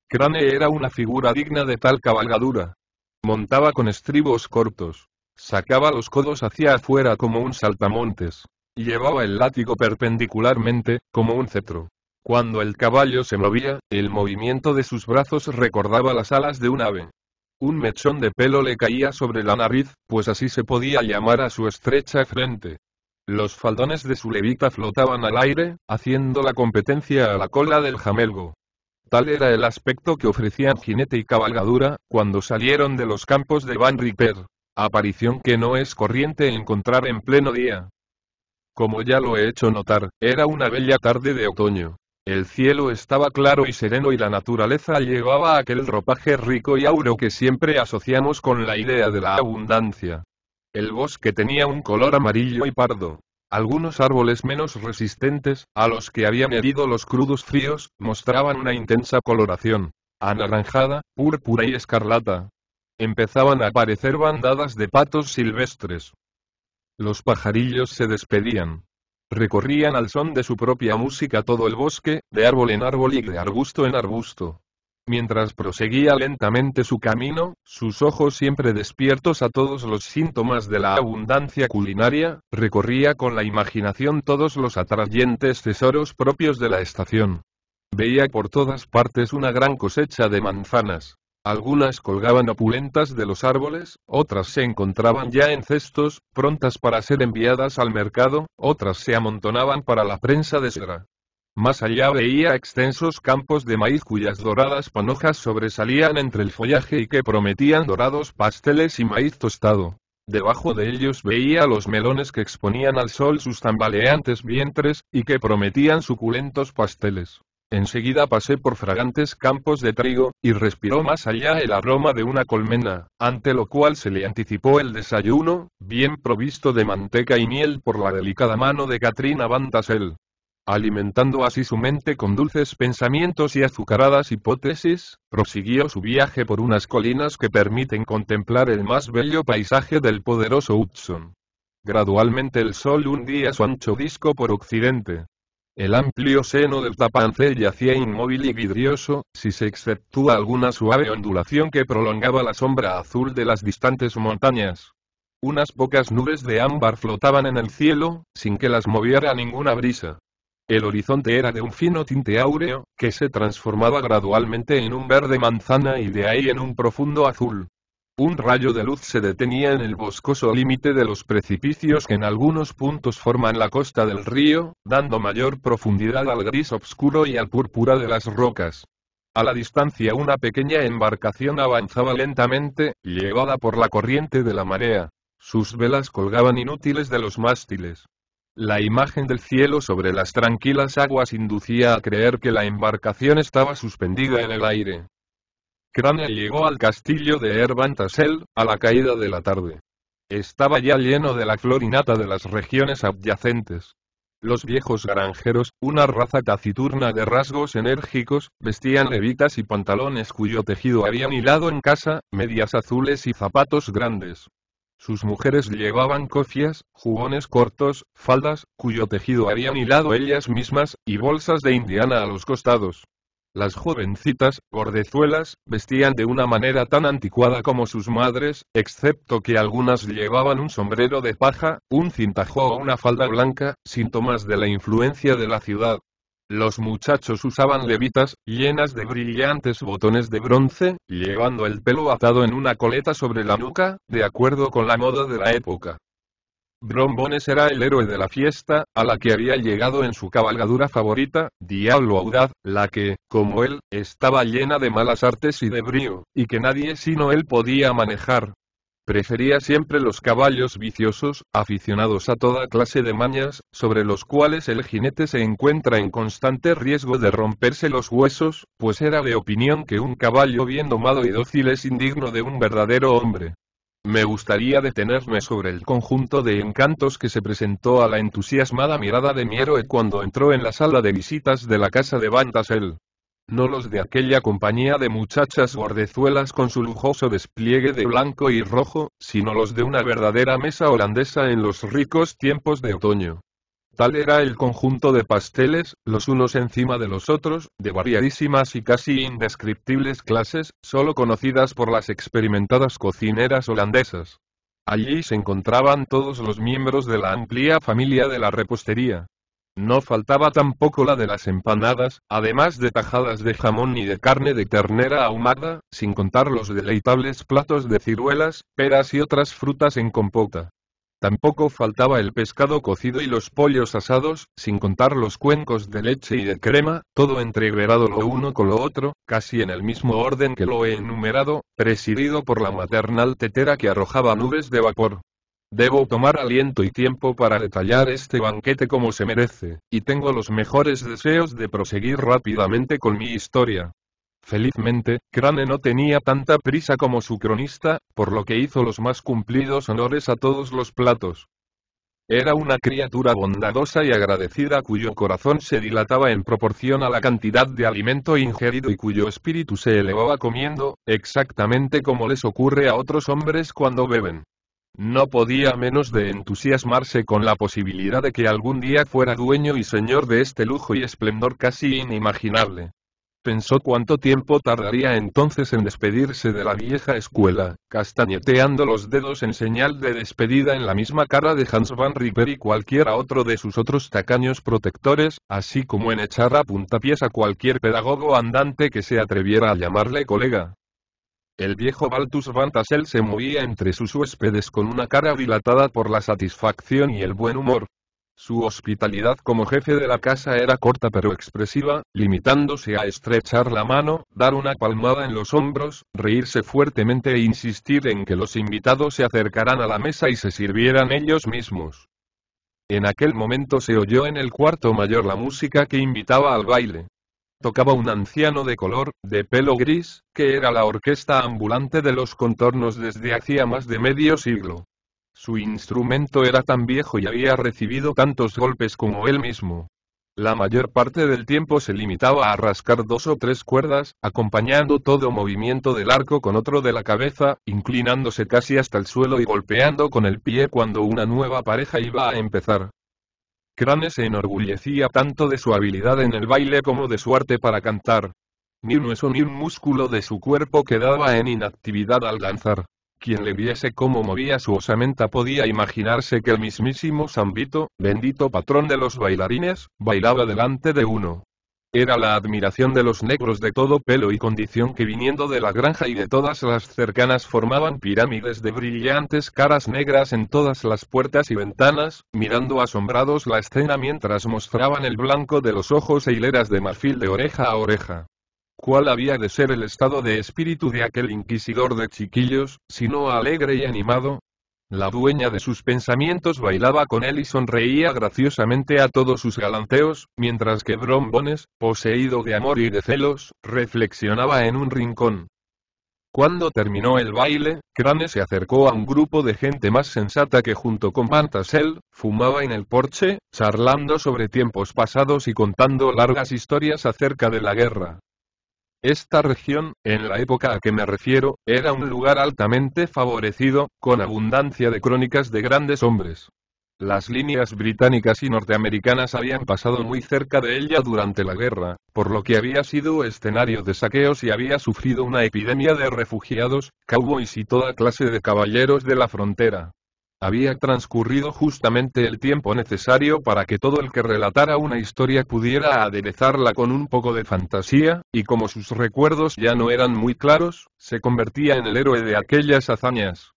Crane era una figura digna de tal cabalgadura. Montaba con estribos cortos. Sacaba los codos hacia afuera como un saltamontes. Y llevaba el látigo perpendicularmente, como un cetro. Cuando el caballo se movía, el movimiento de sus brazos recordaba las alas de un ave. Un mechón de pelo le caía sobre la nariz, pues así se podía llamar a su estrecha frente. Los faldones de su levita flotaban al aire, haciendo la competencia a la cola del jamelgo. Tal era el aspecto que ofrecían jinete y cabalgadura, cuando salieron de los campos de Van Ripper. Aparición que no es corriente encontrar en pleno día. Como ya lo he hecho notar, era una bella tarde de otoño. El cielo estaba claro y sereno y la naturaleza llevaba aquel ropaje rico y áureo que siempre asociamos con la idea de la abundancia. El bosque tenía un color amarillo y pardo. Algunos árboles menos resistentes, a los que habían herido los crudos fríos, mostraban una intensa coloración, anaranjada, púrpura y escarlata. Empezaban a aparecer bandadas de patos silvestres. Los pajarillos se despedían. Recorrían al son de su propia música todo el bosque, de árbol en árbol y de arbusto en arbusto. Mientras proseguía lentamente su camino, sus ojos siempre despiertos a todos los síntomas de la abundancia culinaria, recorría con la imaginación todos los atrayentes tesoros propios de la estación. Veía por todas partes una gran cosecha de manzanas. Algunas colgaban opulentas de los árboles, otras se encontraban ya en cestos, prontas para ser enviadas al mercado, otras se amontonaban para la prensa de cera. Más allá veía extensos campos de maíz cuyas doradas panojas sobresalían entre el follaje y que prometían dorados pasteles y maíz tostado. Debajo de ellos veía los melones que exponían al sol sus tambaleantes vientres, y que prometían suculentos pasteles. Enseguida pasé por fragantes campos de trigo, y respiró más allá el aroma de una colmena, ante lo cual se le anticipó el desayuno, bien provisto de manteca y miel por la delicada mano de Katrina Van Tassel. Alimentando así su mente con dulces pensamientos y azucaradas hipótesis, prosiguió su viaje por unas colinas que permiten contemplar el más bello paisaje del poderoso Hudson. Gradualmente el sol hundía su ancho disco por occidente. El amplio seno del Tappahannock yacía inmóvil y vidrioso, si se exceptúa alguna suave ondulación que prolongaba la sombra azul de las distantes montañas. Unas pocas nubes de ámbar flotaban en el cielo, sin que las moviera ninguna brisa. El horizonte era de un fino tinte áureo, que se transformaba gradualmente en un verde manzana y de ahí en un profundo azul. Un rayo de luz se detenía en el boscoso límite de los precipicios que en algunos puntos forman la costa del río, dando mayor profundidad al gris oscuro y al púrpura de las rocas. A la distancia una pequeña embarcación avanzaba lentamente, llevada por la corriente de la marea. Sus velas colgaban inútiles de los mástiles. La imagen del cielo sobre las tranquilas aguas inducía a creer que la embarcación estaba suspendida en el aire. Crane llegó al castillo de Van Tassel, a la caída de la tarde. Estaba ya lleno de la flor innata de las regiones adyacentes. Los viejos granjeros, una raza taciturna de rasgos enérgicos, vestían levitas y pantalones cuyo tejido habían hilado en casa, medias azules y zapatos grandes. Sus mujeres llevaban cofias, jubones cortos, faldas, cuyo tejido habían hilado ellas mismas, y bolsas de indiana a los costados. Las jovencitas, gordezuelas, vestían de una manera tan anticuada como sus madres, excepto que algunas llevaban un sombrero de paja, un cintajo o una falda blanca, síntomas de la influencia de la ciudad. Los muchachos usaban levitas, llenas de brillantes botones de bronce, llevando el pelo atado en una coleta sobre la nuca, de acuerdo con la moda de la época. Brombones era el héroe de la fiesta, a la que había llegado en su cabalgadura favorita, Diablo Audaz, la que, como él, estaba llena de malas artes y de brío, y que nadie sino él podía manejar. Prefería siempre los caballos viciosos, aficionados a toda clase de mañas, sobre los cuales el jinete se encuentra en constante riesgo de romperse los huesos, pues era de opinión que un caballo bien domado y dócil es indigno de un verdadero hombre. Me gustaría detenerme sobre el conjunto de encantos que se presentó a la entusiasmada mirada de mi héroe cuando entró en la sala de visitas de la casa de Van Tassel. No los de aquella compañía de muchachas gordezuelas con su lujoso despliegue de blanco y rojo, sino los de una verdadera mesa holandesa en los ricos tiempos de otoño. Tal era el conjunto de pasteles, los unos encima de los otros, de variadísimas y casi indescriptibles clases, solo conocidas por las experimentadas cocineras holandesas. Allí se encontraban todos los miembros de la amplia familia de la repostería. No faltaba tampoco la de las empanadas, además de tajadas de jamón y de carne de ternera ahumada, sin contar los deleitables platos de ciruelas, peras y otras frutas en compota. Tampoco faltaba el pescado cocido y los pollos asados, sin contar los cuencos de leche y de crema, todo entreverado lo uno con lo otro, casi en el mismo orden que lo he enumerado, presidido por la maternal tetera que arrojaba nubes de vapor. Debo tomar aliento y tiempo para detallar este banquete como se merece, y tengo los mejores deseos de proseguir rápidamente con mi historia. Felizmente, Crane no tenía tanta prisa como su cronista, por lo que hizo los más cumplidos honores a todos los platos. Era una criatura bondadosa y agradecida cuyo corazón se dilataba en proporción a la cantidad de alimento ingerido y cuyo espíritu se elevaba comiendo, exactamente como les ocurre a otros hombres cuando beben. No podía menos de entusiasmarse con la posibilidad de que algún día fuera dueño y señor de este lujo y esplendor casi inimaginable. Pensó cuánto tiempo tardaría entonces en despedirse de la vieja escuela, castañeteando los dedos en señal de despedida en la misma cara de Hans van Rieper y cualquiera otro de sus otros tacaños protectores, así como en echar a puntapiés a cualquier pedagogo andante que se atreviera a llamarle colega. El viejo Balthus van Tassel se movía entre sus huéspedes con una cara dilatada por la satisfacción y el buen humor. Su hospitalidad como jefe de la casa era corta pero expresiva, limitándose a estrechar la mano, dar una palmada en los hombros, reírse fuertemente e insistir en que los invitados se acercaran a la mesa y se sirvieran ellos mismos. En aquel momento se oyó en el cuarto mayor la música que invitaba al baile. Tocaba un anciano de color, de pelo gris, que era la orquesta ambulante de los contornos desde hacía más de medio siglo. Su instrumento era tan viejo y había recibido tantos golpes como él mismo. La mayor parte del tiempo se limitaba a rascar 2 o 3 cuerdas, acompañando todo movimiento del arco con otro de la cabeza, inclinándose casi hasta el suelo y golpeando con el pie cuando una nueva pareja iba a empezar. Crane se enorgullecía tanto de su habilidad en el baile como de su arte para cantar. Ni un hueso ni un músculo de su cuerpo quedaba en inactividad al danzar. Quien le viese cómo movía su osamenta podía imaginarse que el mismísimo San Vito, bendito patrón de los bailarines, bailaba delante de uno. Era la admiración de los negros de todo pelo y condición que viniendo de la granja y de todas las cercanas formaban pirámides de brillantes caras negras en todas las puertas y ventanas, mirando asombrados la escena mientras mostraban el blanco de los ojos e hileras de marfil de oreja a oreja. ¿Cuál había de ser el estado de espíritu de aquel inquisidor de chiquillos, sino alegre y animado? La dueña de sus pensamientos bailaba con él y sonreía graciosamente a todos sus galanteos, mientras que Brombones, poseído de amor y de celos, reflexionaba en un rincón. Cuando terminó el baile, Crane se acercó a un grupo de gente más sensata que junto con Van Tassel, fumaba en el porche, charlando sobre tiempos pasados y contando largas historias acerca de la guerra. Esta región, en la época a que me refiero, era un lugar altamente favorecido, con abundancia de crónicas de grandes hombres. Las líneas británicas y norteamericanas habían pasado muy cerca de ella durante la guerra, por lo que había sido escenario de saqueos y había sufrido una epidemia de refugiados, cowboys y toda clase de caballeros de la frontera. Había transcurrido justamente el tiempo necesario para que todo el que relatara una historia pudiera aderezarla con un poco de fantasía, y como sus recuerdos ya no eran muy claros, se convertía en el héroe de aquellas hazañas.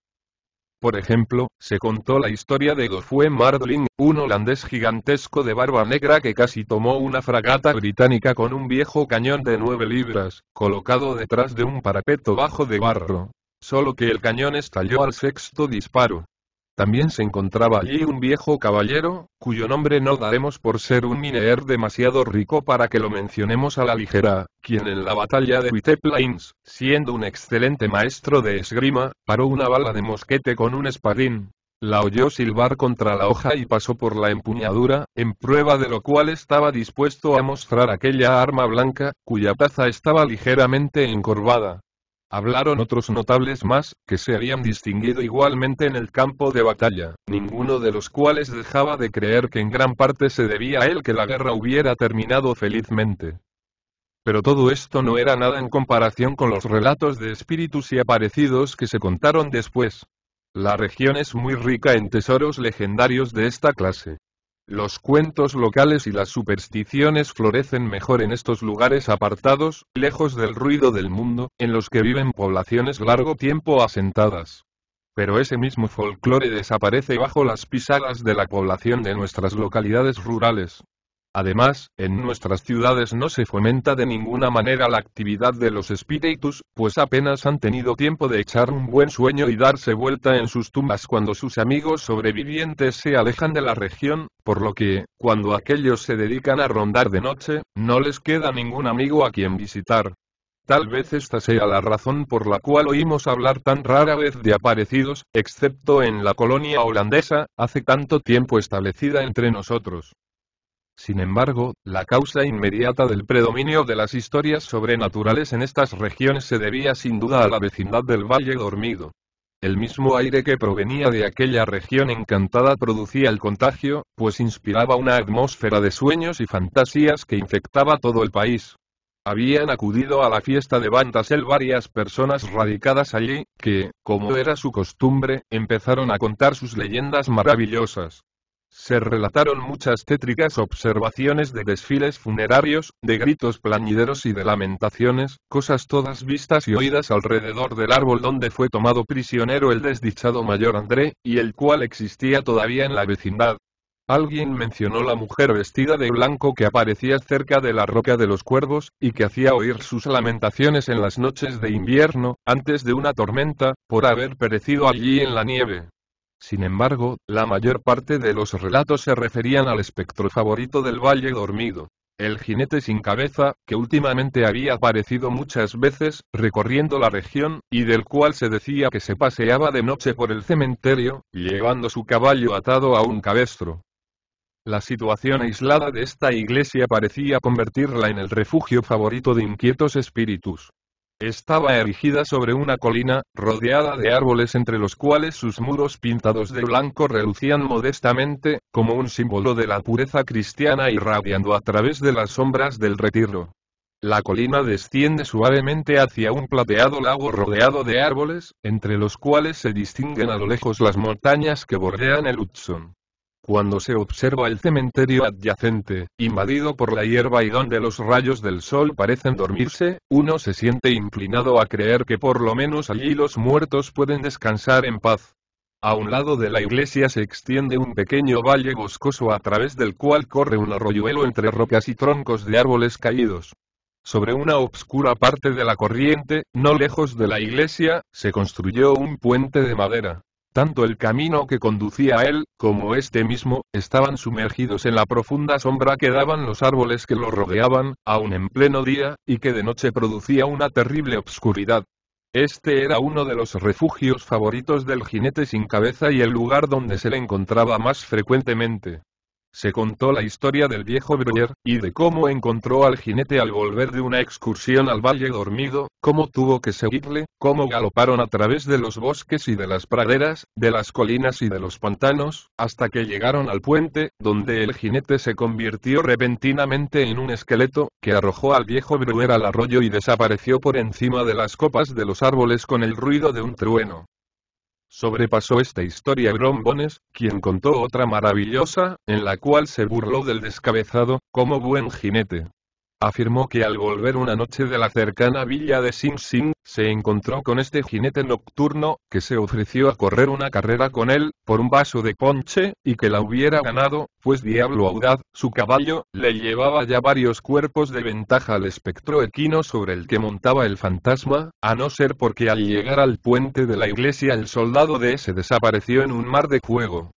Por ejemplo, se contó la historia de Godfrey Mardling, un holandés gigantesco de barba negra que casi tomó una fragata británica con un viejo cañón de 9 libras, colocado detrás de un parapeto bajo de barro. Solo que el cañón estalló al 6.º disparo. También se encontraba allí un viejo caballero, cuyo nombre no daremos por ser un miner demasiado rico para que lo mencionemos a la ligera, quien en la batalla de White Plains, siendo un excelente maestro de esgrima, paró una bala de mosquete con un espadín. La oyó silbar contra la hoja y pasó por la empuñadura, en prueba de lo cual estaba dispuesto a mostrar aquella arma blanca, cuya taza estaba ligeramente encorvada. Hablaron otros notables más, que se habían distinguido igualmente en el campo de batalla, ninguno de los cuales dejaba de creer que en gran parte se debía a él que la guerra hubiera terminado felizmente. Pero todo esto no era nada en comparación con los relatos de espíritus y aparecidos que se contaron después. La región es muy rica en tesoros legendarios de esta clase. Los cuentos locales y las supersticiones florecen mejor en estos lugares apartados, lejos del ruido del mundo, en los que viven poblaciones largo tiempo asentadas. Pero ese mismo folclore desaparece bajo las pisadas de la población de nuestras localidades rurales. Además, en nuestras ciudades no se fomenta de ninguna manera la actividad de los espíritus, pues apenas han tenido tiempo de echar un buen sueño y darse vuelta en sus tumbas cuando sus amigos sobrevivientes se alejan de la región, por lo que, cuando aquellos se dedican a rondar de noche, no les queda ningún amigo a quien visitar. Tal vez esta sea la razón por la cual oímos hablar tan rara vez de aparecidos, excepto en la colonia holandesa, hace tanto tiempo establecida entre nosotros. Sin embargo, la causa inmediata del predominio de las historias sobrenaturales en estas regiones se debía sin duda a la vecindad del Valle Dormido. El mismo aire que provenía de aquella región encantada producía el contagio, pues inspiraba una atmósfera de sueños y fantasías que infectaba todo el país. Habían acudido a la fiesta de Bantasel varias personas radicadas allí, que, como era su costumbre, empezaron a contar sus leyendas maravillosas. Se relataron muchas tétricas observaciones de desfiles funerarios, de gritos plañideros y de lamentaciones, cosas todas vistas y oídas alrededor del árbol donde fue tomado prisionero el desdichado mayor André, y el cual existía todavía en la vecindad. Alguien mencionó la mujer vestida de blanco que aparecía cerca de la roca de los cuervos, y que hacía oír sus lamentaciones en las noches de invierno, antes de una tormenta, por haber perecido allí en la nieve. Sin embargo, la mayor parte de los relatos se referían al espectro favorito del Valle Dormido, el jinete sin cabeza, que últimamente había aparecido muchas veces, recorriendo la región, y del cual se decía que se paseaba de noche por el cementerio, llevando su caballo atado a un cabestro. La situación aislada de esta iglesia parecía convertirla en el refugio favorito de inquietos espíritus. Estaba erigida sobre una colina, rodeada de árboles entre los cuales sus muros pintados de blanco relucían modestamente, como un símbolo de la pureza cristiana irradiando a través de las sombras del retiro. La colina desciende suavemente hacia un plateado lago rodeado de árboles, entre los cuales se distinguen a lo lejos las montañas que bordean el Hudson. Cuando se observa el cementerio adyacente, invadido por la hierba y donde los rayos del sol parecen dormirse, uno se siente inclinado a creer que por lo menos allí los muertos pueden descansar en paz. A un lado de la iglesia se extiende un pequeño valle boscoso a través del cual corre un arroyuelo entre rocas y troncos de árboles caídos. Sobre una obscura parte de la corriente, no lejos de la iglesia, se construyó un puente de madera. Tanto el camino que conducía a él, como este mismo, estaban sumergidos en la profunda sombra que daban los árboles que lo rodeaban, aun en pleno día, y que de noche producía una terrible obscuridad. Este era uno de los refugios favoritos del jinete sin cabeza y el lugar donde se le encontraba más frecuentemente. Se contó la historia del viejo Breuer, y de cómo encontró al jinete al volver de una excursión al Valle Dormido, cómo tuvo que seguirle, cómo galoparon a través de los bosques y de las praderas, de las colinas y de los pantanos, hasta que llegaron al puente, donde el jinete se convirtió repentinamente en un esqueleto, que arrojó al viejo Breuer al arroyo y desapareció por encima de las copas de los árboles con el ruido de un trueno. Sobrepasó esta historia Brom Bones, quien contó otra maravillosa, en la cual se burló del descabezado, como buen jinete. Afirmó que al volver una noche de la cercana villa de Sing Sing, se encontró con este jinete nocturno, que se ofreció a correr una carrera con él, por un vaso de ponche, y que la hubiera ganado, pues diablo audaz, su caballo, le llevaba ya varios cuerpos de ventaja al espectro equino sobre el que montaba el fantasma, a no ser porque al llegar al puente de la iglesia el soldado de ese desapareció en un mar de fuego.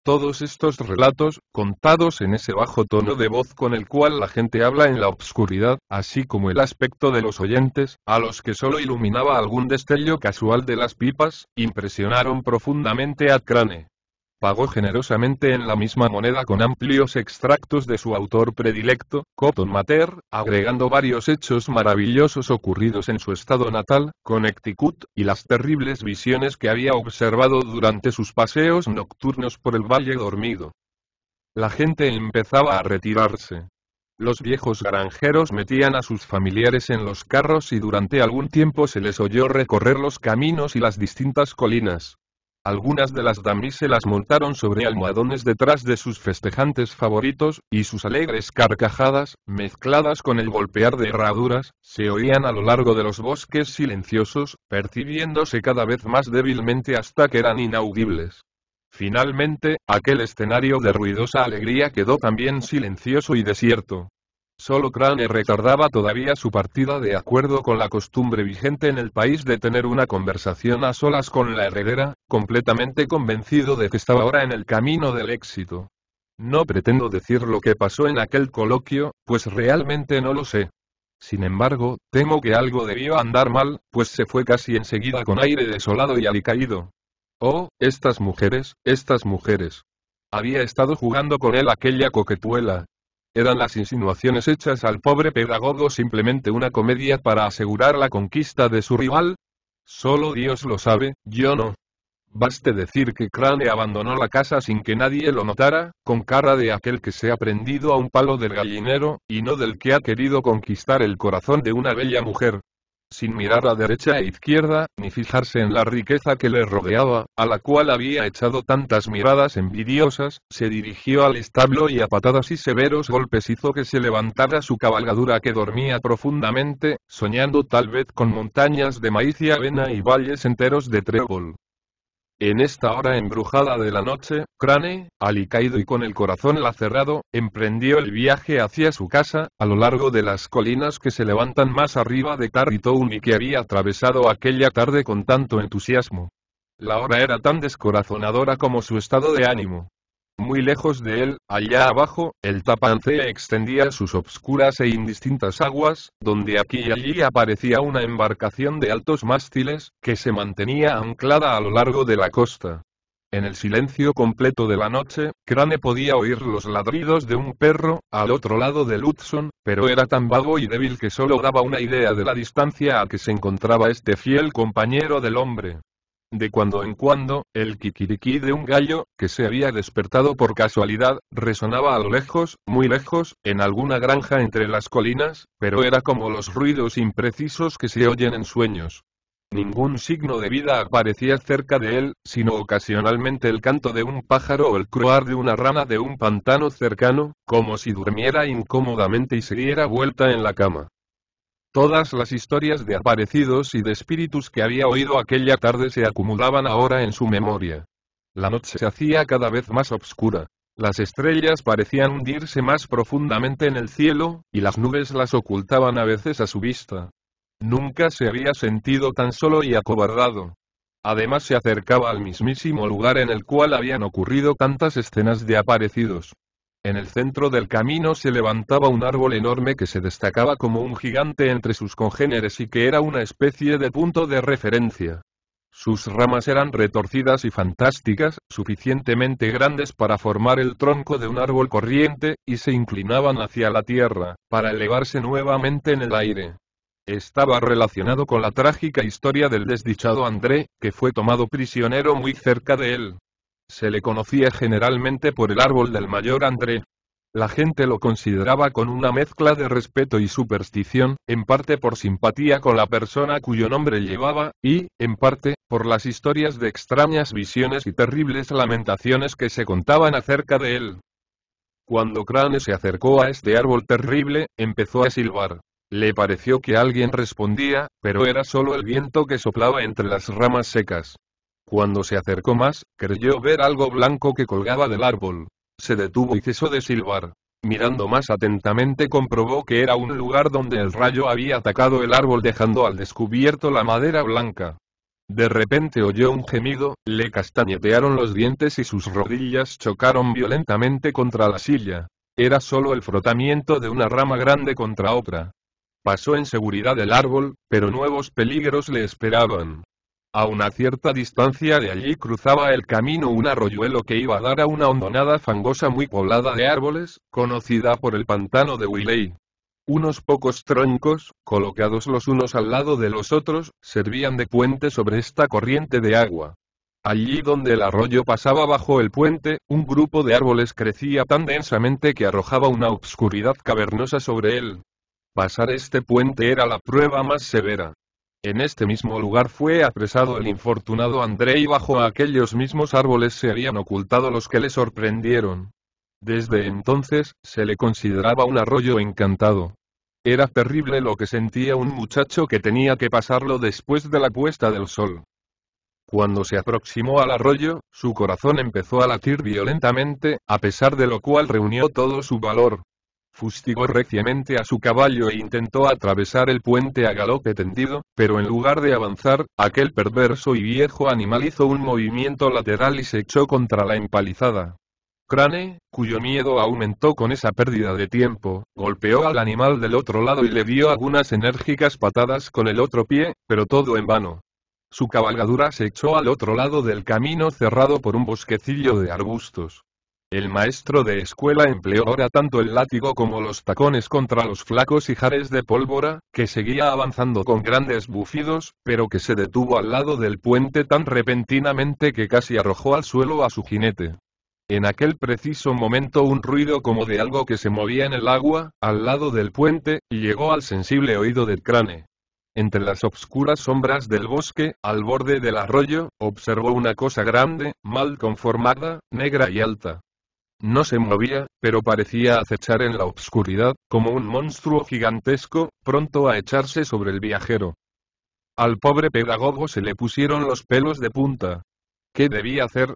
Todos estos relatos, contados en ese bajo tono de voz con el cual la gente habla en la obscuridad, así como el aspecto de los oyentes, a los que solo iluminaba algún destello casual de las pipas, impresionaron profundamente a Crane. Pagó generosamente en la misma moneda con amplios extractos de su autor predilecto, Cotton Mather, agregando varios hechos maravillosos ocurridos en su estado natal, Connecticut, y las terribles visiones que había observado durante sus paseos nocturnos por el Valle Dormido. La gente empezaba a retirarse. Los viejos granjeros metían a sus familiares en los carros y durante algún tiempo se les oyó recorrer los caminos y las distintas colinas. Algunas de las damiselas montaron sobre almohadones detrás de sus festejantes favoritos, y sus alegres carcajadas, mezcladas con el golpear de herraduras, se oían a lo largo de los bosques silenciosos, percibiéndose cada vez más débilmente hasta que eran inaudibles. Finalmente, aquel escenario de ruidosa alegría quedó también silencioso y desierto. Solo Crane retardaba todavía su partida de acuerdo con la costumbre vigente en el país de tener una conversación a solas con la heredera, completamente convencido de que estaba ahora en el camino del éxito. No pretendo decir lo que pasó en aquel coloquio, pues realmente no lo sé. Sin embargo, temo que algo debió andar mal, pues se fue casi enseguida con aire desolado y alicaído. Oh, estas mujeres, estas mujeres. Había estado jugando con él aquella coquetuela. ¿Eran las insinuaciones hechas al pobre pedagogo simplemente una comedia para asegurar la conquista de su rival? Solo Dios lo sabe, yo no. Baste decir que Crane abandonó la casa sin que nadie lo notara, con cara de aquel que se ha prendido a un palo del gallinero, y no del que ha querido conquistar el corazón de una bella mujer. Sin mirar a derecha e izquierda, ni fijarse en la riqueza que le rodeaba, a la cual había echado tantas miradas envidiosas, se dirigió al establo y a patadas y severos golpes hizo que se levantara su cabalgadura que dormía profundamente, soñando tal vez con montañas de maíz y avena y valles enteros de trébol. En esta hora embrujada de la noche, Crane, alicaído y con el corazón lacerado, emprendió el viaje hacia su casa, a lo largo de las colinas que se levantan más arriba de Tarrytown y que había atravesado aquella tarde con tanto entusiasmo. La hora era tan descorazonadora como su estado de ánimo. Muy lejos de él, allá abajo, el Tappahannock extendía sus obscuras e indistintas aguas, donde aquí y allí aparecía una embarcación de altos mástiles, que se mantenía anclada a lo largo de la costa. En el silencio completo de la noche, Crane podía oír los ladridos de un perro, al otro lado del Hudson, pero era tan vago y débil que solo daba una idea de la distancia a que se encontraba este fiel compañero del hombre. De cuando en cuando, el kikiriki de un gallo, que se había despertado por casualidad, resonaba a lo lejos, muy lejos, en alguna granja entre las colinas, pero era como los ruidos imprecisos que se oyen en sueños. Ningún signo de vida aparecía cerca de él, sino ocasionalmente el canto de un pájaro o el croar de una rana de un pantano cercano, como si durmiera incómodamente y se diera vuelta en la cama. Todas las historias de aparecidos y de espíritus que había oído aquella tarde se acumulaban ahora en su memoria. La noche se hacía cada vez más oscura. Las estrellas parecían hundirse más profundamente en el cielo, y las nubes las ocultaban a veces a su vista. Nunca se había sentido tan solo y acobardado. Además se acercaba al mismísimo lugar en el cual habían ocurrido tantas escenas de aparecidos. En el centro del camino se levantaba un árbol enorme que se destacaba como un gigante entre sus congéneres y que era una especie de punto de referencia. Sus ramas eran retorcidas y fantásticas, suficientemente grandes para formar el tronco de un árbol corriente, y se inclinaban hacia la tierra, para elevarse nuevamente en el aire. Estaba relacionado con la trágica historia del desdichado André, que fue tomado prisionero muy cerca de él. Se le conocía generalmente por el árbol del mayor André. La gente lo consideraba con una mezcla de respeto y superstición, en parte por simpatía con la persona cuyo nombre llevaba, y, en parte, por las historias de extrañas visiones y terribles lamentaciones que se contaban acerca de él. Cuando Crane se acercó a este árbol terrible, empezó a silbar. Le pareció que alguien respondía, pero era solo el viento que soplaba entre las ramas secas. Cuando se acercó más, creyó ver algo blanco que colgaba del árbol. Se detuvo y cesó de silbar. Mirando más atentamente comprobó que era un lugar donde el rayo había atacado el árbol dejando al descubierto la madera blanca. De repente oyó un gemido, le castañetearon los dientes y sus rodillas chocaron violentamente contra la silla. Era solo el frotamiento de una rama grande contra otra. Pasó en seguridad del árbol, pero nuevos peligros le esperaban. A una cierta distancia de allí cruzaba el camino un arroyuelo que iba a dar a una hondonada fangosa muy poblada de árboles, conocida por el pantano de Willey. Unos pocos troncos, colocados los unos al lado de los otros, servían de puente sobre esta corriente de agua. Allí donde el arroyo pasaba bajo el puente, un grupo de árboles crecía tan densamente que arrojaba una obscuridad cavernosa sobre él. Pasar este puente era la prueba más severa. En este mismo lugar fue apresado el infortunado André y bajo aquellos mismos árboles se habían ocultado los que le sorprendieron. Desde entonces, se le consideraba un arroyo encantado. Era terrible lo que sentía un muchacho que tenía que pasarlo después de la puesta del sol. Cuando se aproximó al arroyo, su corazón empezó a latir violentamente, a pesar de lo cual reunió todo su valor. Fustigó reciamente a su caballo e intentó atravesar el puente a galope tendido, pero en lugar de avanzar, aquel perverso y viejo animal hizo un movimiento lateral y se echó contra la empalizada. Crane, cuyo miedo aumentó con esa pérdida de tiempo, golpeó al animal del otro lado y le dio algunas enérgicas patadas con el otro pie, pero todo en vano. Su cabalgadura se echó al otro lado del camino cerrado por un bosquecillo de arbustos. El maestro de escuela empleó ahora tanto el látigo como los tacones contra los flacos ijares de pólvora, que seguía avanzando con grandes bufidos, pero que se detuvo al lado del puente tan repentinamente que casi arrojó al suelo a su jinete. En aquel preciso momento un ruido como de algo que se movía en el agua, al lado del puente, llegó al sensible oído de Crane. Entre las obscuras sombras del bosque, al borde del arroyo, observó una cosa grande, mal conformada, negra y alta. No se movía, pero parecía acechar en la obscuridad, como un monstruo gigantesco, pronto a echarse sobre el viajero. Al pobre pedagogo se le pusieron los pelos de punta. ¿Qué debía hacer?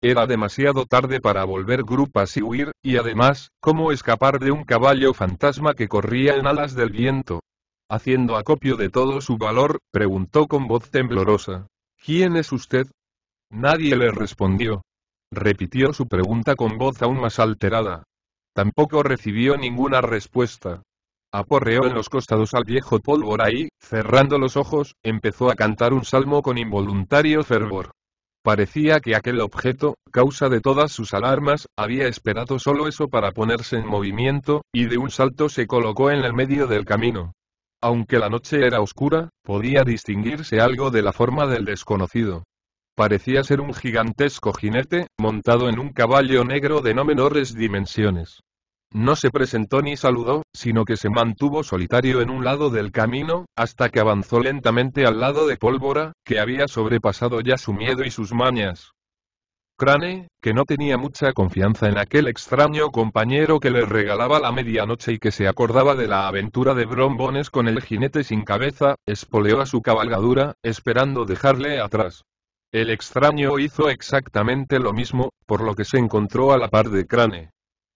Era demasiado tarde para volver grupas y huir, y además, ¿cómo escapar de un caballo fantasma que corría en alas del viento? Haciendo acopio de todo su valor, preguntó con voz temblorosa. ¿Quién es usted? Nadie le respondió. Repitió su pregunta con voz aún más alterada. Tampoco recibió ninguna respuesta. Aporreó en los costados al viejo pólvora y, cerrando los ojos, empezó a cantar un salmo con involuntario fervor. Parecía que aquel objeto, causa de todas sus alarmas, había esperado solo eso para ponerse en movimiento, y de un salto se colocó en el medio del camino. Aunque la noche era oscura, podía distinguirse algo de la forma del desconocido. Parecía ser un gigantesco jinete, montado en un caballo negro de no menores dimensiones. No se presentó ni saludó, sino que se mantuvo solitario en un lado del camino, hasta que avanzó lentamente al lado de Pólvora, que había sobrepasado ya su miedo y sus mañas. Crane, que no tenía mucha confianza en aquel extraño compañero que le regalaba la medianoche y que se acordaba de la aventura de Brombones con el jinete sin cabeza, espoleó a su cabalgadura, esperando dejarle atrás. El extraño hizo exactamente lo mismo, por lo que se encontró a la par de Crane.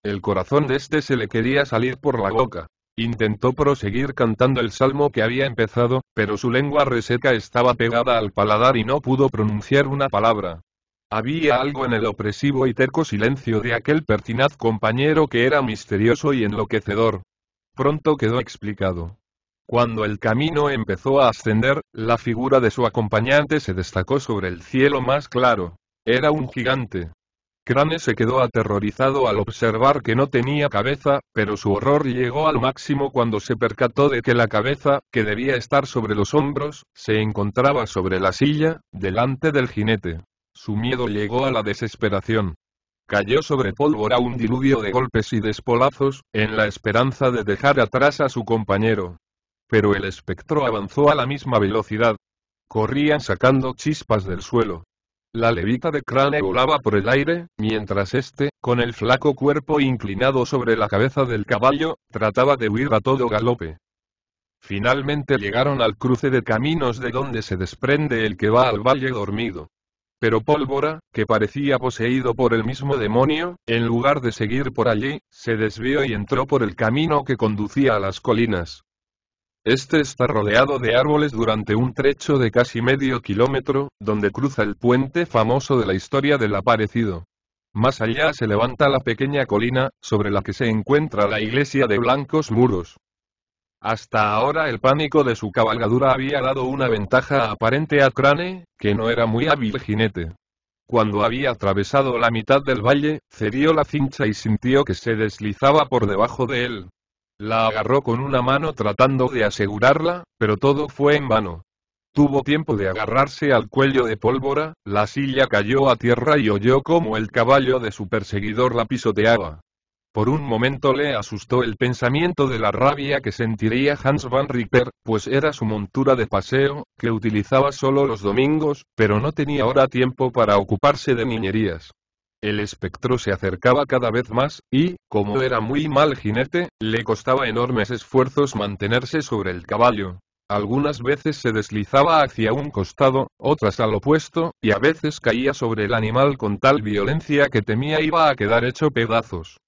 El corazón de este se le quería salir por la boca. Intentó proseguir cantando el salmo que había empezado, pero su lengua reseca estaba pegada al paladar y no pudo pronunciar una palabra. Había algo en el opresivo y terco silencio de aquel pertinaz compañero que era misterioso y enloquecedor. Pronto quedó explicado. Cuando el camino empezó a ascender, la figura de su acompañante se destacó sobre el cielo más claro. Era un gigante. Crane se quedó aterrorizado al observar que no tenía cabeza, pero su horror llegó al máximo cuando se percató de que la cabeza, que debía estar sobre los hombros, se encontraba sobre la silla, delante del jinete. Su miedo llegó a la desesperación. Cayó sobre Pólvora un diluvio de golpes y despolazos, en la esperanza de dejar atrás a su compañero. Pero el espectro avanzó a la misma velocidad. Corrían sacando chispas del suelo. La levita de Crane volaba por el aire, mientras este, con el flaco cuerpo inclinado sobre la cabeza del caballo, trataba de huir a todo galope. Finalmente llegaron al cruce de caminos de donde se desprende el que va al valle dormido. Pero Pólvora, que parecía poseído por el mismo demonio, en lugar de seguir por allí, se desvió y entró por el camino que conducía a las colinas. Este está rodeado de árboles durante un trecho de casi medio kilómetro, donde cruza el puente famoso de la historia del aparecido. Más allá se levanta la pequeña colina, sobre la que se encuentra la iglesia de blancos muros. Hasta ahora el pánico de su cabalgadura había dado una ventaja aparente a Crane, que no era muy hábil jinete. Cuando había atravesado la mitad del valle, cedió la cincha y sintió que se deslizaba por debajo de él. La agarró con una mano tratando de asegurarla, pero todo fue en vano. Tuvo tiempo de agarrarse al cuello de Pólvora, la silla cayó a tierra y oyó cómo el caballo de su perseguidor la pisoteaba. Por un momento le asustó el pensamiento de la rabia que sentiría Hans van Ripper, pues era su montura de paseo, que utilizaba solo los domingos, pero no tenía ahora tiempo para ocuparse de niñerías. El espectro se acercaba cada vez más, y, como era muy mal jinete, le costaba enormes esfuerzos mantenerse sobre el caballo. Algunas veces se deslizaba hacia un costado, otras al opuesto, y a veces caía sobre el animal con tal violencia que temía iba a quedar hecho pedazos.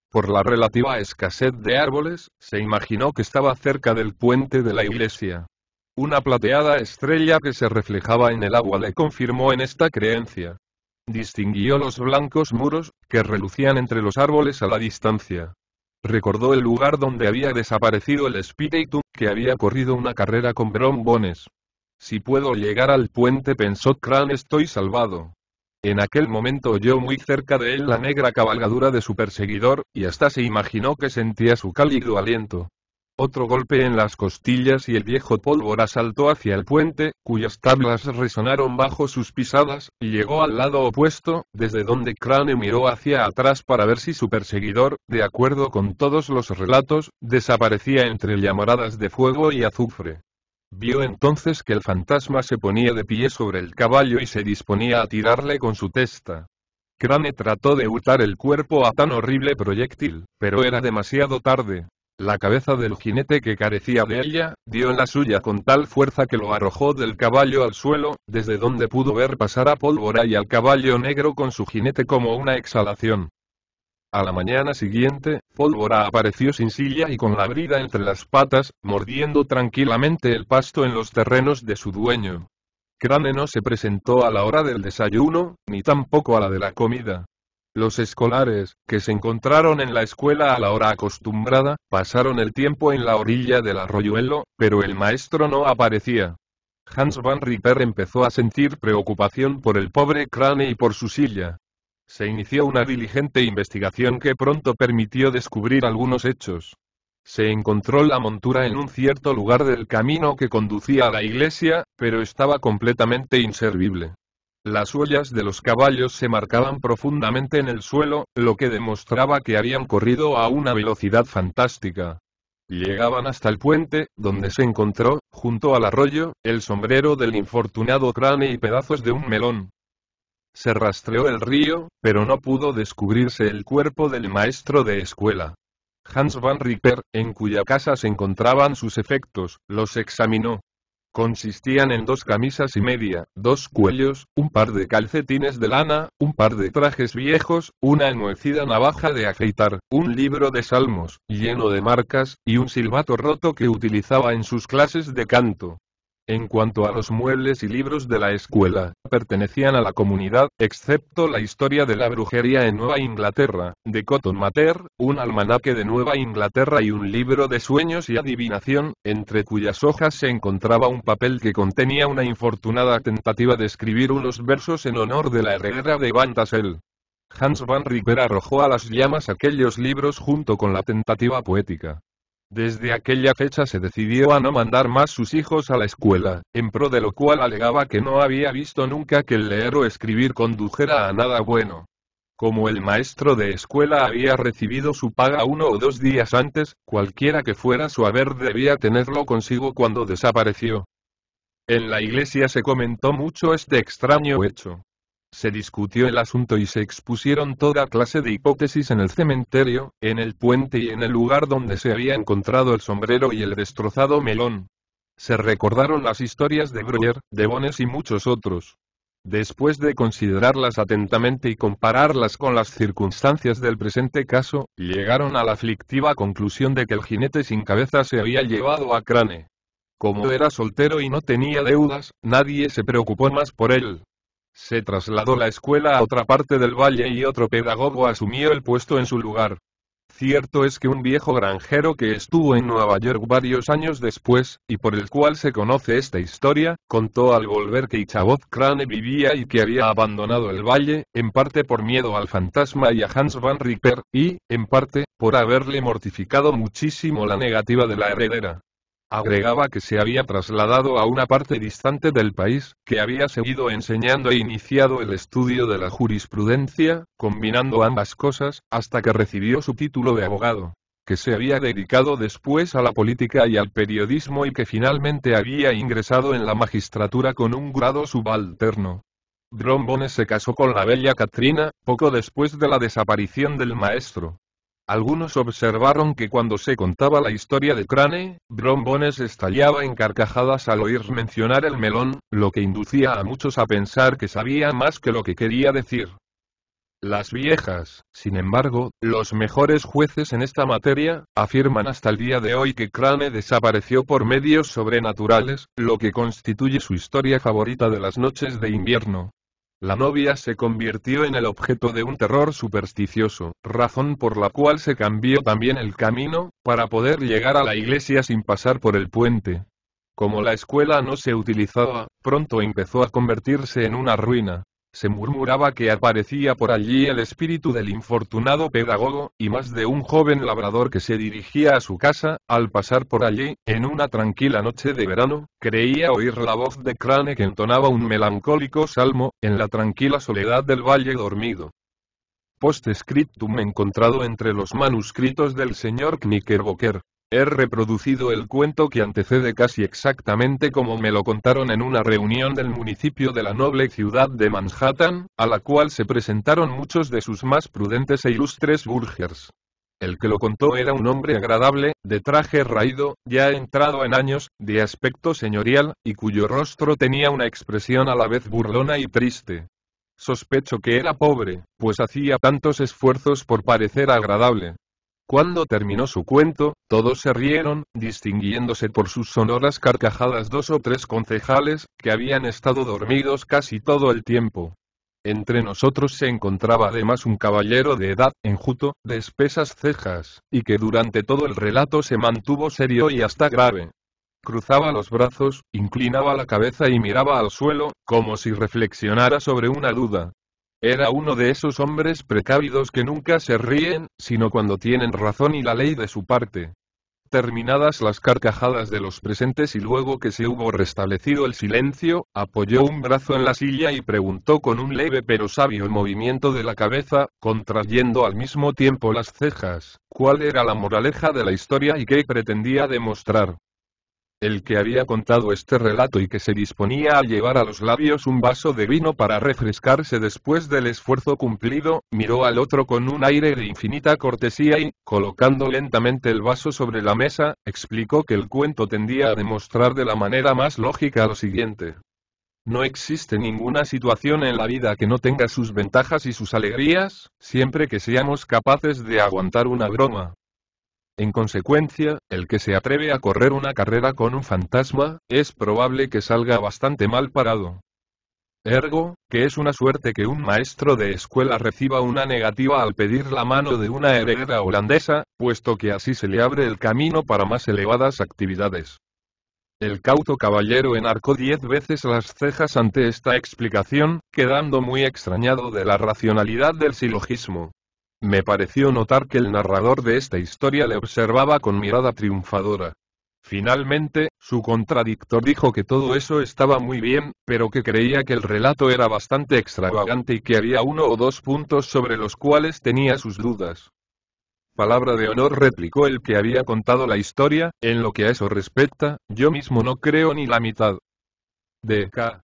Por la relativa escasez de árboles, se imaginó que estaba cerca del puente de la iglesia. Una plateada estrella que se reflejaba en el agua le confirmó en esta creencia. Distinguió los blancos muros, que relucían entre los árboles a la distancia. Recordó el lugar donde había desaparecido el espíritu, que había corrido una carrera con brombones. Si puedo llegar al puente, pensó Crane, estoy salvado. En aquel momento oyó muy cerca de él la negra cabalgadura de su perseguidor, y hasta se imaginó que sentía su cálido aliento. Otro golpe en las costillas y el viejo Pólvora saltó hacia el puente, cuyas tablas resonaron bajo sus pisadas, y llegó al lado opuesto, desde donde Crane miró hacia atrás para ver si su perseguidor, de acuerdo con todos los relatos, desaparecía entre llamaradas de fuego y azufre. Vio entonces que el fantasma se ponía de pie sobre el caballo y se disponía a tirarle con su testa. Crane trató de hurtar el cuerpo a tan horrible proyectil, pero era demasiado tarde. La cabeza del jinete, que carecía de ella, dio en la suya con tal fuerza que lo arrojó del caballo al suelo, desde donde pudo ver pasar a Pólvora y al caballo negro con su jinete como una exhalación. A la mañana siguiente, Pólvora apareció sin silla y con la brida entre las patas, mordiendo tranquilamente el pasto en los terrenos de su dueño. Crane no se presentó a la hora del desayuno, ni tampoco a la de la comida. Los escolares, que se encontraron en la escuela a la hora acostumbrada, pasaron el tiempo en la orilla del arroyuelo, pero el maestro no aparecía. Hans van Ripper empezó a sentir preocupación por el pobre Crane y por su silla. Se inició una diligente investigación que pronto permitió descubrir algunos hechos. Se encontró la montura en un cierto lugar del camino que conducía a la iglesia, pero estaba completamente inservible. Las huellas de los caballos se marcaban profundamente en el suelo, lo que demostraba que habían corrido a una velocidad fantástica. Llegaban hasta el puente, donde se encontró, junto al arroyo, el sombrero del infortunado Crane y pedazos de un melón. Se rastreó el río, pero no pudo descubrirse el cuerpo del maestro de escuela. Hans van Ripper, en cuya casa se encontraban sus efectos, los examinó. Consistían en 2 camisas y media, 2 cuellos, un par de calcetines de lana, un par de trajes viejos, una enmohecida navaja de afeitar, un libro de salmos, lleno de marcas, y un silbato roto que utilizaba en sus clases de canto. En cuanto a los muebles y libros de la escuela, pertenecían a la comunidad, excepto la historia de la brujería en Nueva Inglaterra, de Cotton Mather, un almanaque de Nueva Inglaterra y un libro de sueños y adivinación, entre cuyas hojas se encontraba un papel que contenía una infortunada tentativa de escribir unos versos en honor de la heredera de Van Tassel. Hans van Ripper arrojó a las llamas aquellos libros junto con la tentativa poética. Desde aquella fecha se decidió a no mandar más sus hijos a la escuela, en pro de lo cual alegaba que no había visto nunca que el leer o escribir condujera a nada bueno. Como el maestro de escuela había recibido su paga 1 o 2 días antes, cualquiera que fuera su haber debía tenerlo consigo cuando desapareció. En la iglesia se comentó mucho este extraño hecho. Se discutió el asunto y se expusieron toda clase de hipótesis en el cementerio, en el puente y en el lugar donde se había encontrado el sombrero y el destrozado melón. Se recordaron las historias de Breuer, de Bones y muchos otros. Después de considerarlas atentamente y compararlas con las circunstancias del presente caso, llegaron a la aflictiva conclusión de que el jinete sin cabeza se había llevado a Crane. Como era soltero y no tenía deudas, nadie se preocupó más por él. Se trasladó la escuela a otra parte del valle y otro pedagogo asumió el puesto en su lugar. Cierto es que un viejo granjero que estuvo en Nueva York varios años después, y por el cual se conoce esta historia, contó al volver que Ichabod Crane vivía y que había abandonado el valle, en parte por miedo al fantasma y a Hans Van Ripper, y, en parte, por haberle mortificado muchísimo la negativa de la heredera. Agregaba que se había trasladado a una parte distante del país, que había seguido enseñando e iniciado el estudio de la jurisprudencia, combinando ambas cosas, hasta que recibió su título de abogado, que se había dedicado después a la política y al periodismo y que finalmente había ingresado en la magistratura con un grado subalterno. Brom Bones se casó con la bella Katrina, poco después de la desaparición del maestro. Algunos observaron que cuando se contaba la historia de Crane, Brom Bones estallaba en carcajadas al oír mencionar el melón, lo que inducía a muchos a pensar que sabía más que lo que quería decir. Las viejas, sin embargo, los mejores jueces en esta materia, afirman hasta el día de hoy que Crane desapareció por medios sobrenaturales, lo que constituye su historia favorita de las noches de invierno. La novia se convirtió en el objeto de un terror supersticioso, razón por la cual se cambió también el camino, para poder llegar a la iglesia sin pasar por el puente. Como la escuela no se utilizaba, pronto empezó a convertirse en una ruina. Se murmuraba que aparecía por allí el espíritu del infortunado pedagogo, y más de un joven labrador que se dirigía a su casa, al pasar por allí, en una tranquila noche de verano, creía oír la voz de Crane que entonaba un melancólico salmo, en la tranquila soledad del valle dormido. Post-scriptum encontrado entre los manuscritos del señor Knickerbocker. He reproducido el cuento que antecede casi exactamente como me lo contaron en una reunión del municipio de la noble ciudad de Manhattan, a la cual se presentaron muchos de sus más prudentes e ilustres burghers. El que lo contó era un hombre agradable, de traje raído, ya entrado en años, de aspecto señorial, y cuyo rostro tenía una expresión a la vez burlona y triste. Sospecho que era pobre, pues hacía tantos esfuerzos por parecer agradable. Cuando terminó su cuento, todos se rieron, distinguiéndose por sus sonoras carcajadas 2 o 3 concejales, que habían estado dormidos casi todo el tiempo. Entre nosotros se encontraba además un caballero de edad, enjuto, de espesas cejas, y que durante todo el relato se mantuvo serio y hasta grave. Cruzaba los brazos, inclinaba la cabeza y miraba al suelo, como si reflexionara sobre una duda. Era uno de esos hombres precavidos que nunca se ríen, sino cuando tienen razón y la ley de su parte. Terminadas las carcajadas de los presentes y luego que se hubo restablecido el silencio, apoyó un brazo en la silla y preguntó con un leve pero sabio movimiento de la cabeza, contrayendo al mismo tiempo las cejas, ¿cuál era la moraleja de la historia y qué pretendía demostrar? El que había contado este relato y que se disponía a llevar a los labios un vaso de vino para refrescarse después del esfuerzo cumplido, miró al otro con un aire de infinita cortesía y, colocando lentamente el vaso sobre la mesa, explicó que el cuento tendía a demostrar de la manera más lógica lo siguiente. No existe ninguna situación en la vida que no tenga sus ventajas y sus alegrías, siempre que seamos capaces de aguantar una broma. En consecuencia, el que se atreve a correr una carrera con un fantasma, es probable que salga bastante mal parado. Ergo, que es una suerte que un maestro de escuela reciba una negativa al pedir la mano de una heredera holandesa, puesto que así se le abre el camino para más elevadas actividades. El cauto caballero enarcó 10 veces las cejas ante esta explicación, quedando muy extrañado de la racionalidad del silogismo. Me pareció notar que el narrador de esta historia le observaba con mirada triunfadora. Finalmente, su contradictor dijo que todo eso estaba muy bien, pero que creía que el relato era bastante extravagante y que había 1 o 2 puntos sobre los cuales tenía sus dudas. Palabra de honor, replicó el que había contado la historia, en lo que a eso respecta, yo mismo no creo ni la mitad. DK.